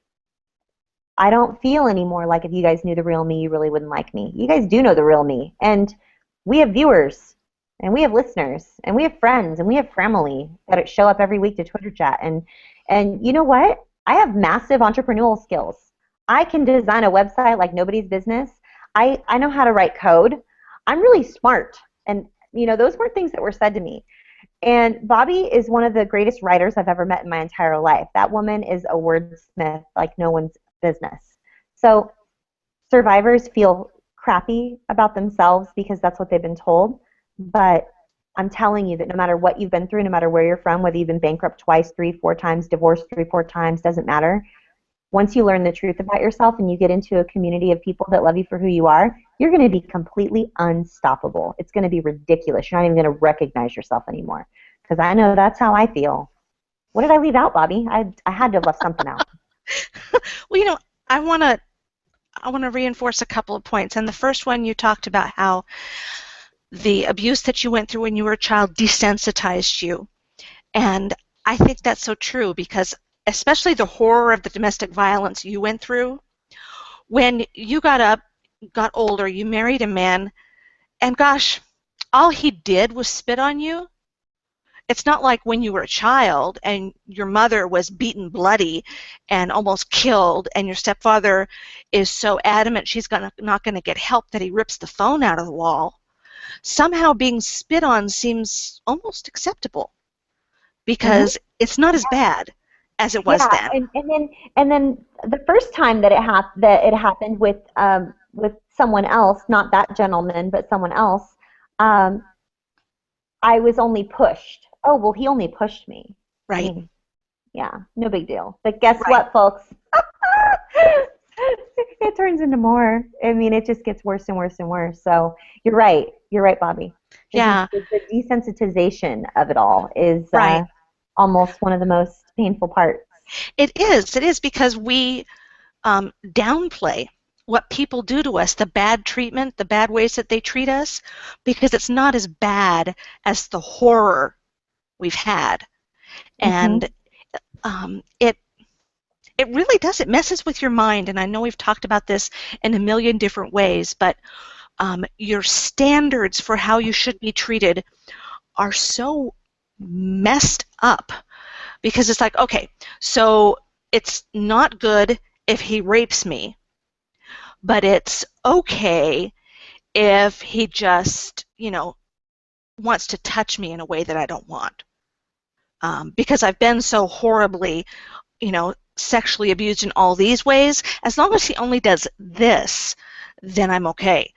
I don't feel anymore like if you guys knew the real me, you really wouldn't like me. You guys do know the real me. And we have viewers, and we have listeners, and we have friends, and we have family that show up every week to Twitter chat. And you know what? I have massive entrepreneurial skills. I can design a website like nobody's business. I know how to write code. I'm really smart. And, those weren't things that were said to me. And Bobby is one of the greatest writers I've ever met in my entire life. That woman is a wordsmith like no one's business. So survivors feel crappy about themselves because that's what they've been told. But I'm telling you that no matter what you've been through, no matter where you're from, whether you've been bankrupt twice, 3, 4 times, divorced 3, 4 times, doesn't matter. once you learn the truth about yourself and you get into a community of people that love you for who you are, you're going to be completely unstoppable. It's going to be ridiculous. You're not even going to recognize yourself anymore. Because I know that's how I feel. What did I leave out, Bobby? I had to have left something out. Well, I want to reinforce a couple of points. And the first one, you talked about how the abuse that you went through when you were a child desensitized you. And I think that's so true, because especially the horror of the domestic violence you went through, when you got older, you married a man, and gosh, all he did was spit on you. It's not like when you were a child and your mother was beaten bloody and almost killed, and your stepfather is so adamant she's not going to get help that he rips the phone out of the wall. Somehow being spit on seems almost acceptable, because it's not as bad as it was then. And then the first time that it happened with someone else, not that gentleman, but someone else, I was only pushed. Oh, well, he only pushed me. Right. I mean, yeah, no big deal. But guess what, folks? It turns into more. I mean, it just gets worse and worse and worse. So you're right. You're right, Bobby. The desensitization of it all is almost one of the most painful parts. It is because we downplay what people do to us, the bad treatment, the bad ways that they treat us, because it's not as bad as the horror we've had. And it really does. It messes with your mind. And I know we've talked about this in a million different ways, but your standards for how you should be treated are so messed up, because it's like, okay, so it's not good if he rapes me, but it's okay if he just, wants to touch me in a way that I don't want. Because I've been so horribly, sexually abused in all these ways, as long as he only does this, then I'm okay.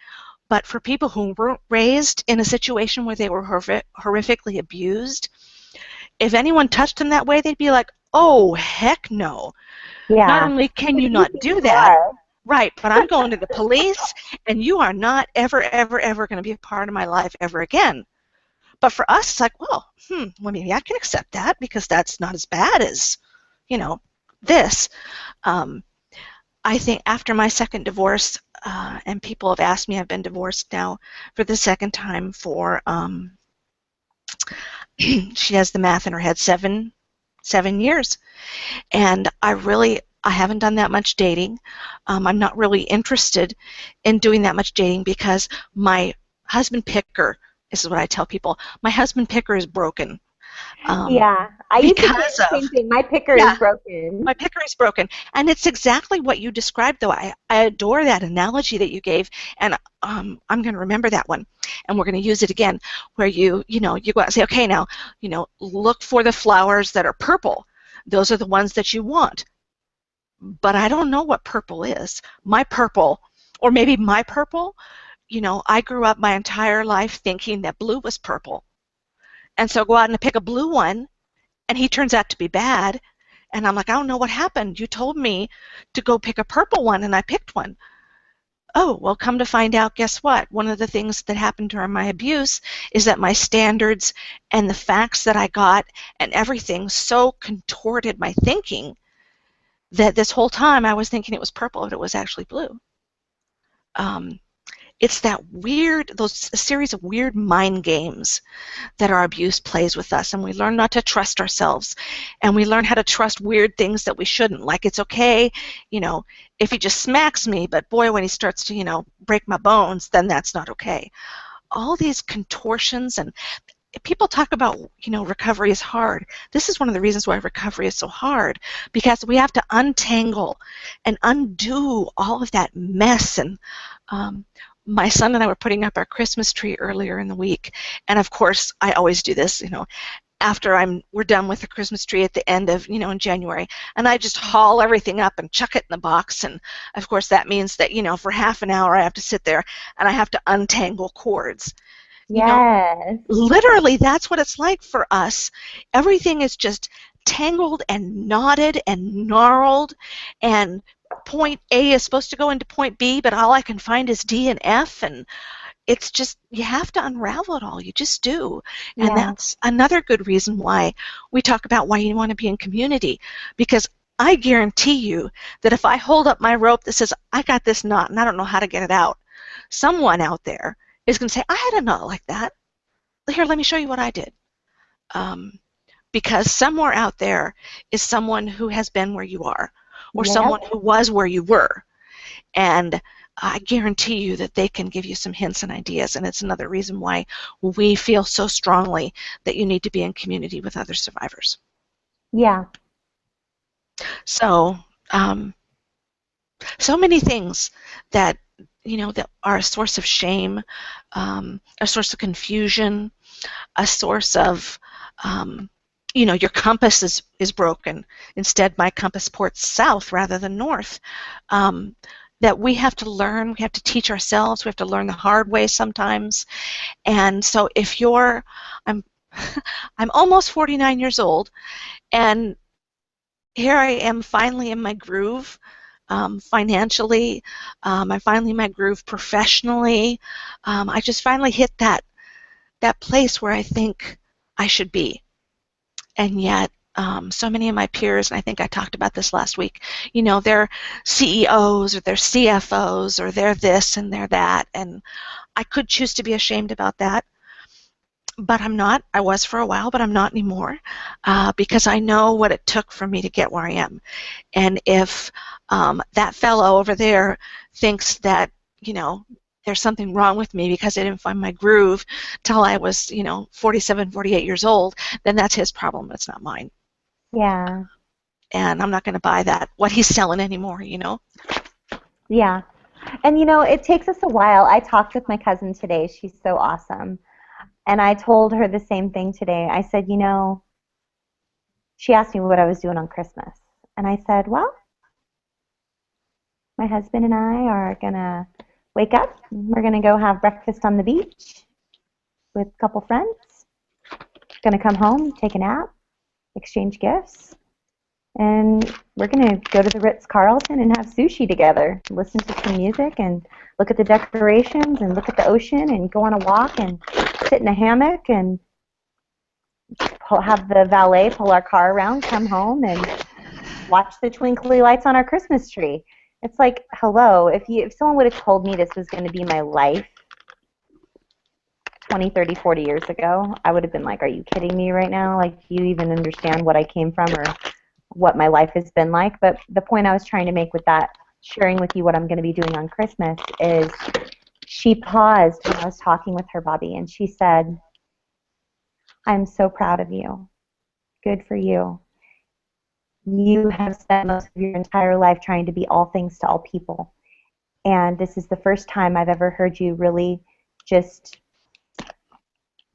But for people who weren't raised in a situation where they were horrifically abused, if anyone touched them that way, they'd be like, oh, heck no. Yeah. Not only can you not do that, right, but I'm going to the police, and you are not ever, ever, ever going to be a part of my life ever again. But for us, it's like, well, maybe I can accept that, because that's not as bad as, this. I think after my second divorce, and people have asked me, I've been divorced now for the second time for, she has the math in her head, 7 years. And I haven't done that much dating. I'm not really interested in doing that much dating, because my husband picker, this is what I tell people, my husband picker is broken. I used to say the same thing. My picker is broken. My picker is broken. And it's exactly what you described, though. I adore that analogy that you gave, and I'm going to remember that one, and we're going to use it again, where you go out and say, okay, now, look for the flowers that are purple. Those are the ones that you want. But I don't know what purple is. My purple, or maybe my purple, I grew up my entire life thinking that blue was purple. And so go out and pick a blue one, and he turns out to be bad. And I'm like, I don't know what happened. You told me to go pick a purple one, and I picked one. Oh, well, come to find out, guess what? One of the things that happened during my abuse is that my standards and the facts that I got and everything so contorted my thinking that this whole time I was thinking it was purple, but it was actually blue. It's those series of weird mind games that our abuse plays with us, and we learn not to trust ourselves, and we learn how to trust weird things that we shouldn't. Like, it's okay, if he just smacks me, but boy, when he starts to, break my bones, then that's not okay. All these contortions, and people talk about, recovery is hard. This is one of the reasons why recovery is so hard, because we have to untangle and undo all of that mess. And my son and I were putting up our Christmas tree earlier in the week, and of course I always do this, after we're done with the Christmas tree at the end of, in January, and I just haul everything up and chuck it in the box, and of course that means that, for half an hour I have to sit there and I have to untangle cords. Yes. Literally, that's what it's like for us. Everything is just tangled and knotted and gnarled, and point A is supposed to go into point B, but all I can find is D and F, and it's just, you have to unravel it all. You just do. And Yeah. that's another good reason why we talk about why you want to be in community, because I guarantee you that if I hold up my rope that says, I got this knot and I don't know how to get it out, someone out there is going to say, I had a knot like that. Here, let me show you what I did. Um, because somewhere out there is someone who has been where you are, or someone Yep. who was where you were. And I guarantee you that they can give you some hints and ideas, and it's another reason why we feel so strongly that you need to be in community with other survivors. Yeah. So, so many things that, that are a source of shame, a source of confusion, a source of, your compass is broken. Instead, my compass ports south rather than north. That we have to learn, we have to teach ourselves, we have to learn the hard way sometimes. And so if I'm, I'm almost 49 years old, and here I am finally in my groove, financially. I'm finally in my groove professionally. I just finally hit that place where I think I should be. And yet, so many of my peers, and I think I talked about this last week, they're CEOs or they're CFOs or they're this and they're that, and I could choose to be ashamed about that, but I'm not. I was for a while, but I'm not anymore, because I know what it took for me to get where I am. And if that fellow over there thinks that, there's something wrong with me because I didn't find my groove till I was, 47, 48 years old, then that's his problem. It's not mine. Yeah. And I'm not going to buy what he's selling anymore, Yeah. And it takes us a while. I talked with my cousin today. She's so awesome. And I told her the same thing today. I said, she asked me what I was doing on Christmas. And I said, well, my husband and I are going to wake up. We're going to go have breakfast on the beach with a couple friends. Going to come home, take a nap, exchange gifts. And we're going to go to the Ritz-Carlton and have sushi together, listen to some music and look at the decorations and look at the ocean and go on a walk and sit in a hammock and have the valet pull our car around, come home, and watch the twinkly lights on our Christmas tree. It's like, hello, if someone would have told me this was going to be my life 20, 30, 40 years ago, I would have been like, are you kidding me right now? Like, do you even understand what I came from or what my life has been like? But the point I was trying to make with that, sharing with you what I'm going to be doing on Christmas, is she paused when I was talking with her, Bobby, and she said, I'm so proud of you. Good for you. You have spent most of your entire life trying to be all things to all people. And this is the first time I've ever heard you really just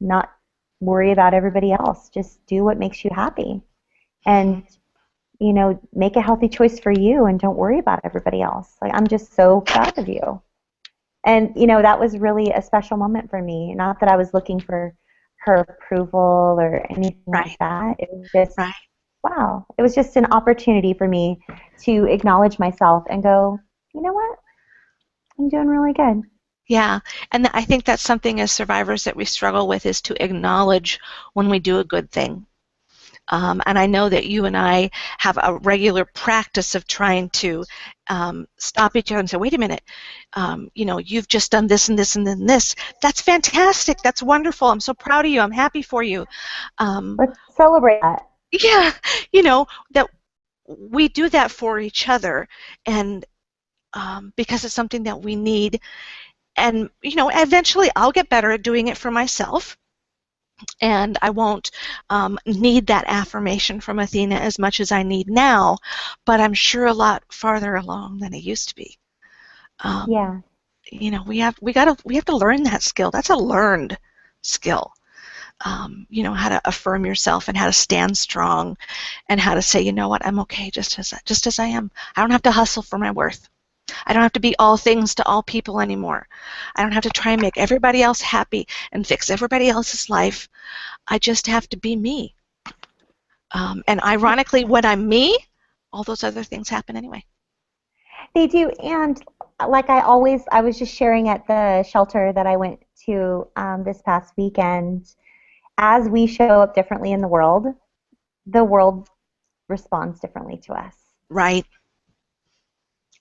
not worry about everybody else. Just do what makes you happy. And, make a healthy choice for you and don't worry about everybody else. Like, I'm just so proud of you. And, that was really a special moment for me. Not that I was looking for her approval or anything Right. like that. It was just, Right. wow. It was just an opportunity for me to acknowledge myself and go, you know what? I'm doing really good. Yeah, and I think that's something as survivors that we struggle with, is to acknowledge when we do a good thing. And I know that you and I have a regular practice of trying to stop each other and say, wait a minute, you've just done this and this and then this. That's fantastic. That's wonderful. I'm so proud of you. I'm happy for you. Let's celebrate that. Yeah, that we do that for each other, and because it's something that we need. And, eventually I'll get better at doing it for myself. And I won't need that affirmation from Athena as much as I need now, but I'm sure a lot farther along than I used to be. Yeah. We have to learn that skill. That's a learned skill. How to affirm yourself and how to stand strong, and how to say, you know what, I'm okay just as I am. I don't have to hustle for my worth. I don't have to be all things to all people anymore. I don't have to try and make everybody else happy and fix everybody else's life. I just have to be me. And ironically, when I'm me, all those other things happen anyway. They do, and like I was just sharing at the shelter that I went to this past weekend. As we show up differently in the world responds differently to us. Right.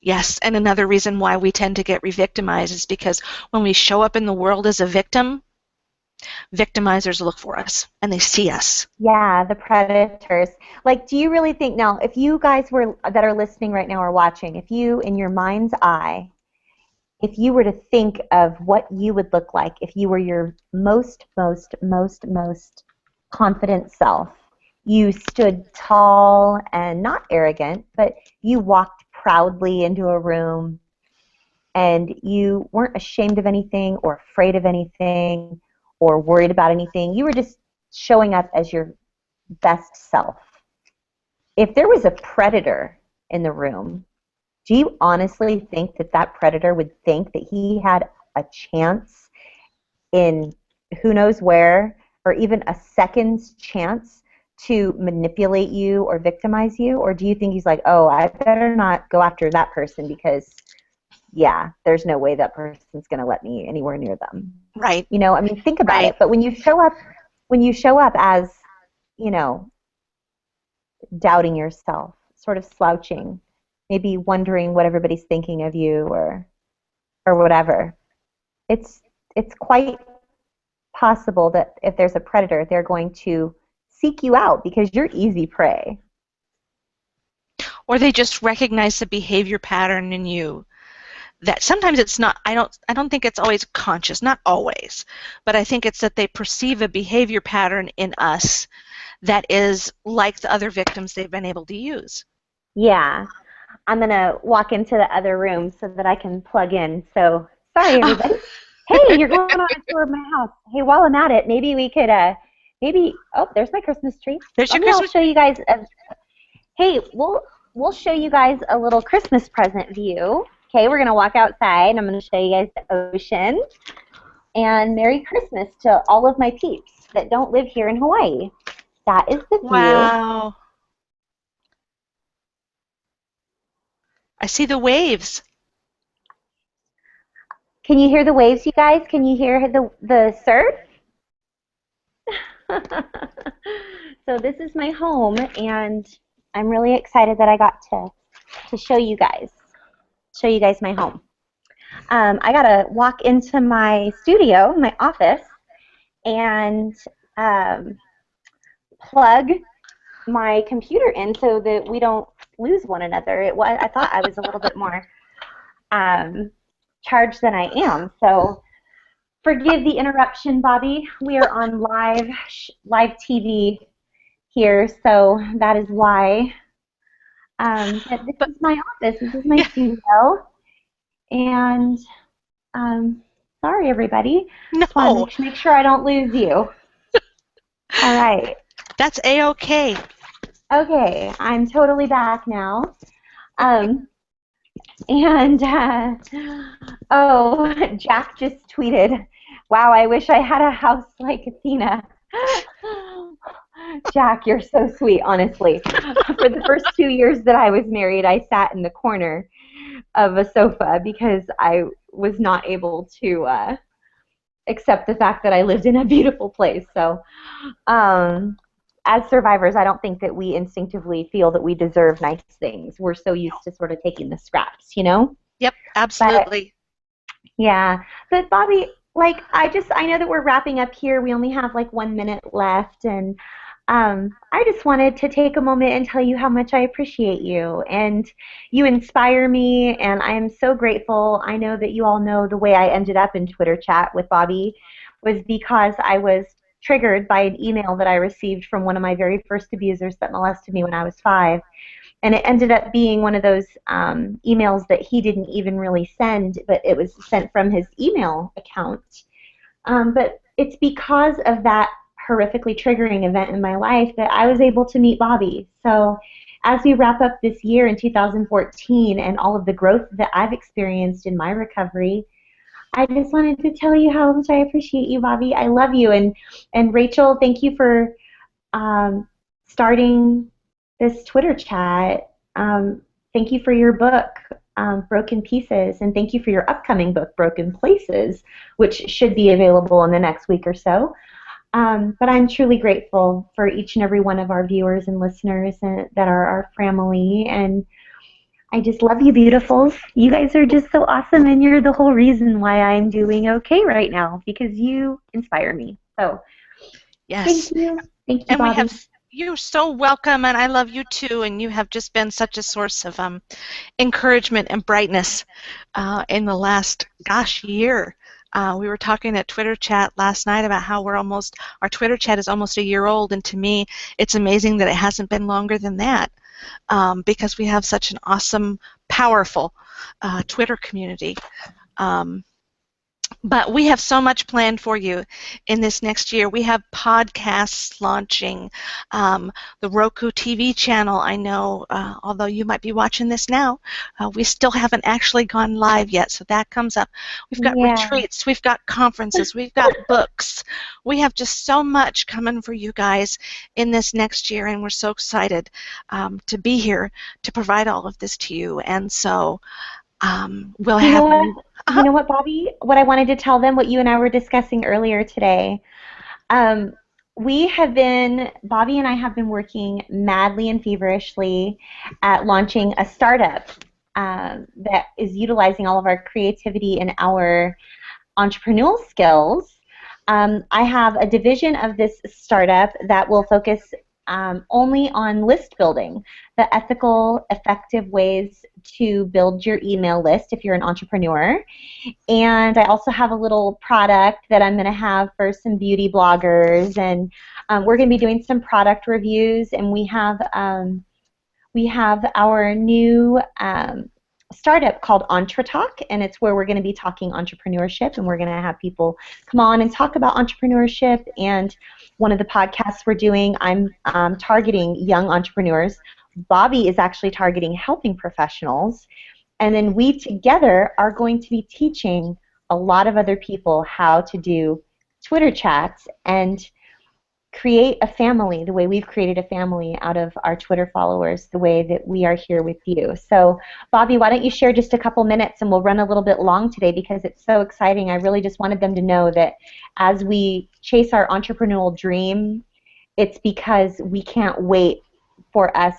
Yes, and another reason why we tend to get re-victimized is because when we show up in the world as a victim, victimizers look for us and they see us. Yeah, the predators. Like, do you really think now, if you guys were that are listening right now or watching, if you, in your mind's eye, if you were to think of what you would look like if you were your most confident self, you stood tall and not arrogant, but you walked proudly into a room and you weren't ashamed of anything or afraid of anything or worried about anything. You were just showing up as your best self. If there was a predator in the room, do you honestly think that that predator would think that he had a chance in who knows where, or even a second's chance to manipulate you or victimize you? Or do you think he's like, oh, I better not go after that person because, yeah, there's no way that person's going to let me anywhere near them? Right. You know, I mean, think about Right. it. But when you show up as, you know, doubting yourself, sort of slouching, maybe wondering what everybody's thinking of you or whatever. It's it's quite possible that if there's a predator, they're going to seek you out because you're easy prey. Or they just recognize the behavior pattern in you that sometimes it's not, I don't think it's always conscious, not always, but I think it's that they perceive a behavior pattern in us that is like the other victims they've been able to use. Yeah. I'm going to walk into the other room so that I can plug in. So, sorry, everybody. Hey, you're going on a tour of my house. Hey, while I'm at it, maybe we could, oh, there's my Christmas tree. There's your Maybe I'll Christmas. show you guys, hey, we'll show you guys a little Christmas present view. Okay, we're going to walk outside. I'm going to show you guys the ocean. And Merry Christmas to all of my peeps that don't live here in Hawaii. That is the view. Wow. I see the waves. Can you hear the waves, you guys? Can you hear the surf? So this is my home, and I'm really excited that I got to show you guys my home. I got to walk into my studio, my office, and plug my computer in so that we don't lose one another. I thought I was a little bit more charged than I am. So forgive the interruption, Bobby. We are on live TV here, so that is why. But this is my office. This is my studio, and sorry, everybody. No. Just want to make sure I don't lose you. All right. That's A-okay. Okay, I'm totally back now. And oh, Jack just tweeted, "Wow, I wish I had a house like Athena." Jack, you're so sweet, honestly. For the first 2 years that I was married, I sat in the corner of a sofa because I was not able to accept the fact that I lived in a beautiful place. So, as survivors, I don't think that we instinctively feel that we deserve nice things. We're so used to sort of taking the scraps, you know? Yep, absolutely. But, yeah. But Bobby, like, I know that we're wrapping up here. We only have like 1 minute left, and I just wanted to take a moment and tell you how much I appreciate you, and you inspire me, and I am so grateful. I know that you all know the way I ended up in Twitter chat with Bobby was because I was triggered by an email that I received from one of my very first abusers that molested me when I was 5. And it ended up being one of those emails that he didn't even really send, but it was sent from his email account. But it's because of that horrifically triggering event in my life that I was able to meet Bobby. So as we wrap up this year in 2014 and all of the growth that I've experienced in my recovery, I just wanted to tell you how much I appreciate you, Bobby. I love you. And Rachel, thank you for starting this Twitter chat. Thank you for your book, Broken Pieces, and thank you for your upcoming book, Broken Places, which should be available in the next week or so. But I'm truly grateful for each and every one of our viewers and listeners that are our family, and I just love you, beautifuls. You guys are just so awesome, and you're the whole reason why I'm doing okay right now, because you inspire me. So Yes. thank you, And Bobby. you're so welcome, and I love you too, and you have just been such a source of encouragement and brightness in the last, year. We were talking at Twitter chat last night about how our Twitter chat is almost a year old, and to me, it's amazing that it hasn't been longer than that, because we have such an awesome, powerful Twitter community. But we have so much planned for you in this next year. We have podcasts launching, the Roku TV channel. I know, although you might be watching this now, we still haven't actually gone live yet, so that comes up. We've got retreats, we've got conferences, we've got books. We have just so much coming for you guys in this next year, and we're so excited to be here to provide all of this to you. And so we'll have... You know what, Bobby? What I wanted to tell them, what you and I were discussing earlier today, Bobby and I have been working madly and feverishly at launching a startup that is utilizing all of our creativity and our entrepreneurial skills. I have a division of this startup that will focus only on list building, the ethical, effective ways to build your email list if you're an entrepreneur. And I also have a little product that I'm going to have for some beauty bloggers, and we're going to be doing some product reviews, and we have our new startup called EntreTalk, and it's where we're going to be talking entrepreneurship, and we're going to have people come on and talk about entrepreneurship. And one of the podcasts we're doing, I'm targeting young entrepreneurs. Bobby is actually targeting helping professionals. And then we together are going to be teaching a lot of other people how to do Twitter chats and create a family the way we've created a family out of our Twitter followers, the way that we are here with you. So, Bobby, why don't you share just a couple minutes, and we'll run a little bit long today because it's so exciting. I really just wanted them to know that as we chase our entrepreneurial dream, it's because we can't wait for us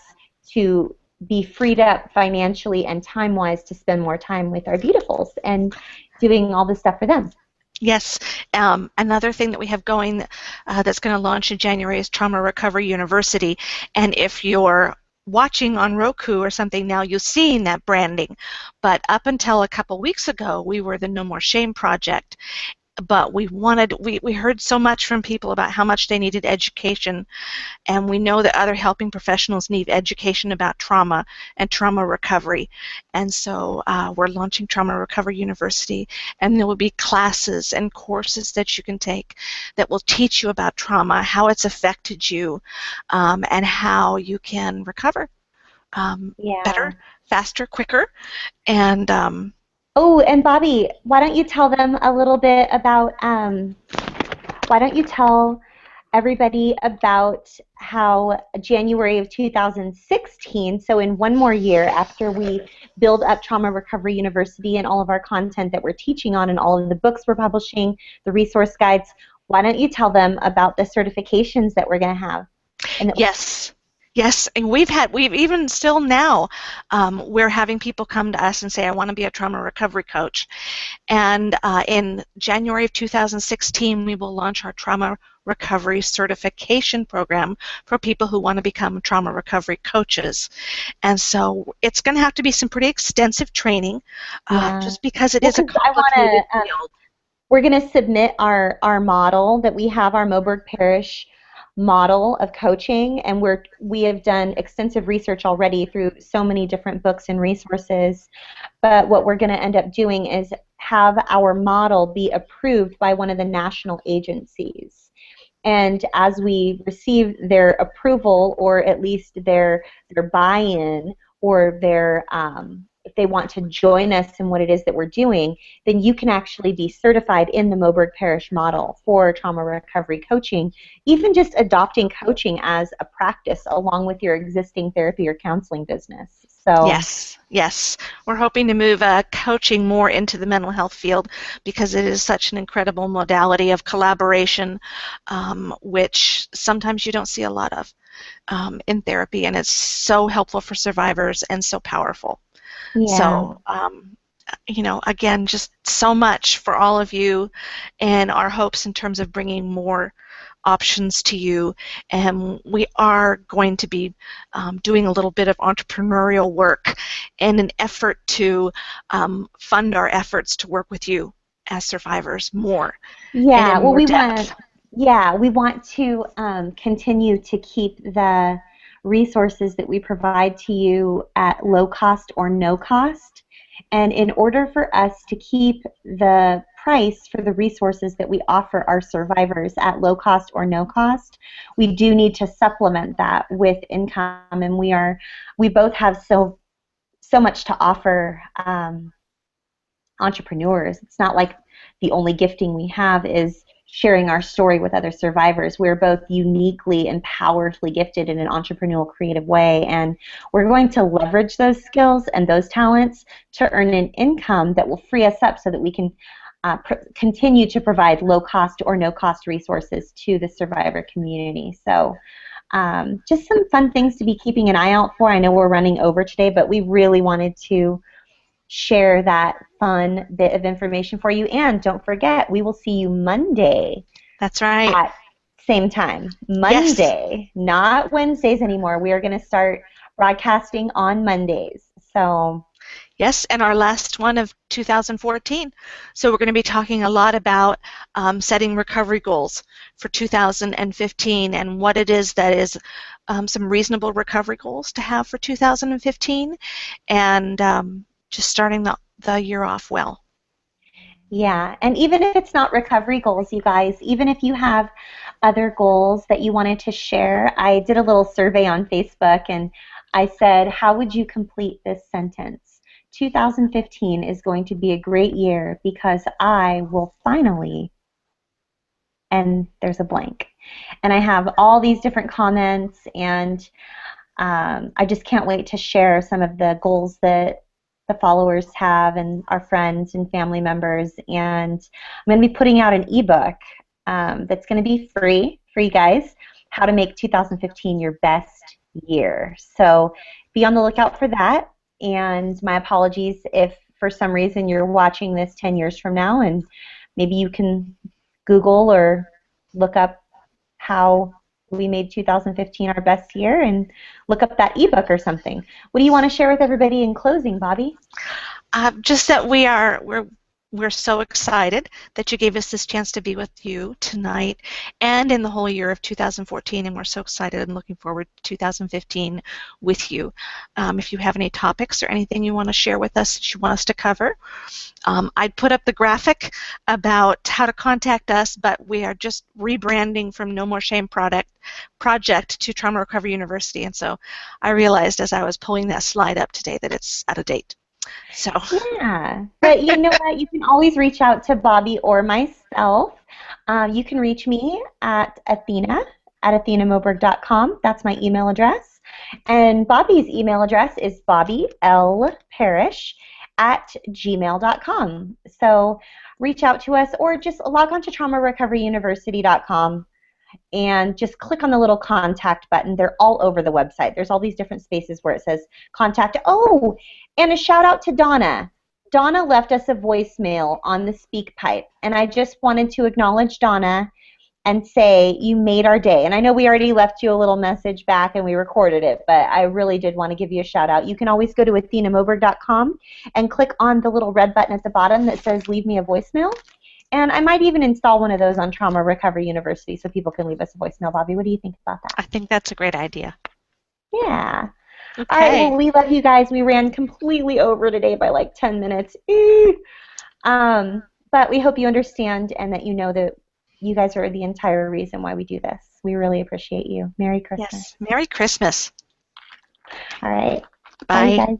to be freed up financially and time-wise to spend more time with our beautifuls and doing all this stuff for them. Yes. Another thing that we have going that's going to launch in January is Trauma Recovery University. And if you're watching on Roku or something now, you're seeing that branding. But up until a couple weeks ago, we were the No More Shame Project. But we heard so much from people about how much they needed education, and we know that other helping professionals need education about trauma and trauma recovery. And so we're launching Trauma Recovery University, and there will be classes and courses that you can take that will teach you about trauma, how it's affected you, and how you can recover better, faster, quicker, and oh, and Bobby, why don't you tell them a little bit about, why don't you tell everybody about how January of 2016, so in one more year after we build up Trauma Recovery University and all of our content that we're teaching on and all of the books we're publishing, the resource guides, why don't you tell them about the certifications that we're going to have? Yes. Yes, and we've even still now, we're having people come to us and say, I want to be a trauma recovery coach. And in January of 2016, we will launch our trauma recovery certification program for people who want to become trauma recovery coaches. And so it's going to have to be some pretty extensive training, just because it is a complicated field. We're going to submit our model that we have, our Moberg Parish model of coaching, and we have done extensive research already through so many different books and resources. But what we're going to end up doing is have our model be approved by one of the national agencies. And as we receive their approval, or at least their buy-in, or their they want to join us in what it is that we're doing, then you can actually be certified in the Moberg Parish model for trauma recovery coaching, even just adopting coaching as a practice along with your existing therapy or counseling business. So Yes, yes. We're hoping to move coaching more into the mental health field because it is such an incredible modality of collaboration, which sometimes you don't see a lot of in therapy, and it's so helpful for survivors and so powerful. yeah. So, again, just so much for all of you and our hopes in terms of bringing more options to you. And we are going to be doing a little bit of entrepreneurial work in an effort to fund our efforts to work with you as survivors more and Yeah, in well, more depth. we want to continue to keep the resources that we provide to you at low cost or no cost. And in order for us to keep the price for the resources that we offer our survivors at low cost or no cost, we do need to supplement that with income. And we both have so much to offer entrepreneurs. It's not like the only gifting we have is sharing our story with other survivors. We're both uniquely and powerfully gifted in an entrepreneurial, creative way, and we're going to leverage those skills and those talents to earn an income that will free us up so that we can continue to provide low-cost or no-cost resources to the survivor community. So just some fun things to be keeping an eye out for. I know we're running over today, but we really wanted to share that fun bit of information for you. And don't forget, we will see you Monday That's right. at same time. Yes. Monday, not Wednesdays anymore. We are going to start broadcasting on Mondays. So, Yes, and our last one of 2014. So we're going to be talking a lot about setting recovery goals for 2015 and what it is that is some reasonable recovery goals to have for 2015 and just starting the year off well. yeah, and even if it's not recovery goals, you guys, even if you have other goals that you wanted to share, I did a little survey on Facebook and I said, how would you complete this sentence? 2015 is going to be a great year because I will finally, and there's a blank. And I have all these different comments, and I just can't wait to share some of the goals that the followers have and our friends and family members. And I'm going to be putting out an ebook that's going to be free for you guys, how to make 2015 your best year. So be on the lookout for that. And my apologies if for some reason you're watching this 10 years from now, and maybe you can Google or look up how we made 2015 our best year and look up that ebook or something. What do you want to share with everybody in closing, Bobby? Just that we're so excited that you gave us this chance to be with you tonight and in the whole year of 2014, and we're so excited and looking forward to 2015 with you. If you have any topics or anything you want to share with us that you want us to cover, I'd put up the graphic about how to contact us, but we are just rebranding from No More Shame Project to Trauma Recovery University, and so I realized as I was pulling that slide up today that it's out of date. So Yeah, but you know what? You can always reach out to Bobby or myself. You can reach me at Athena at athenamoberg.com. That's my email address. And Bobby's email address is bobbylparish at gmail.com. So reach out to us or just log on to traumarecoveryuniversity.com and just click on the little contact button. They're all over the website. There's all these different spaces where it says contact. Oh, and a shout out to Donna. Donna left us a voicemail on the speak pipe, and I just wanted to acknowledge Donna and say you made our day. And I know we already left you a little message back and we recorded it, but I really did want to give you a shout out. You can always go to athenamoberg.com and click on the little red button at the bottom that says leave me a voicemail. And I might even install one of those on Trauma Recovery University so people can leave us a voicemail. Bobby, what do you think about that? I think that's a great idea. Yeah. All right, Okay. well, we love you guys. We ran completely over today by like 10 minutes. But we hope you understand and that you know that you guys are the entire reason why we do this. We really appreciate you. Merry Christmas. Yes. Merry Christmas. All right. Bye, you Bye. guys.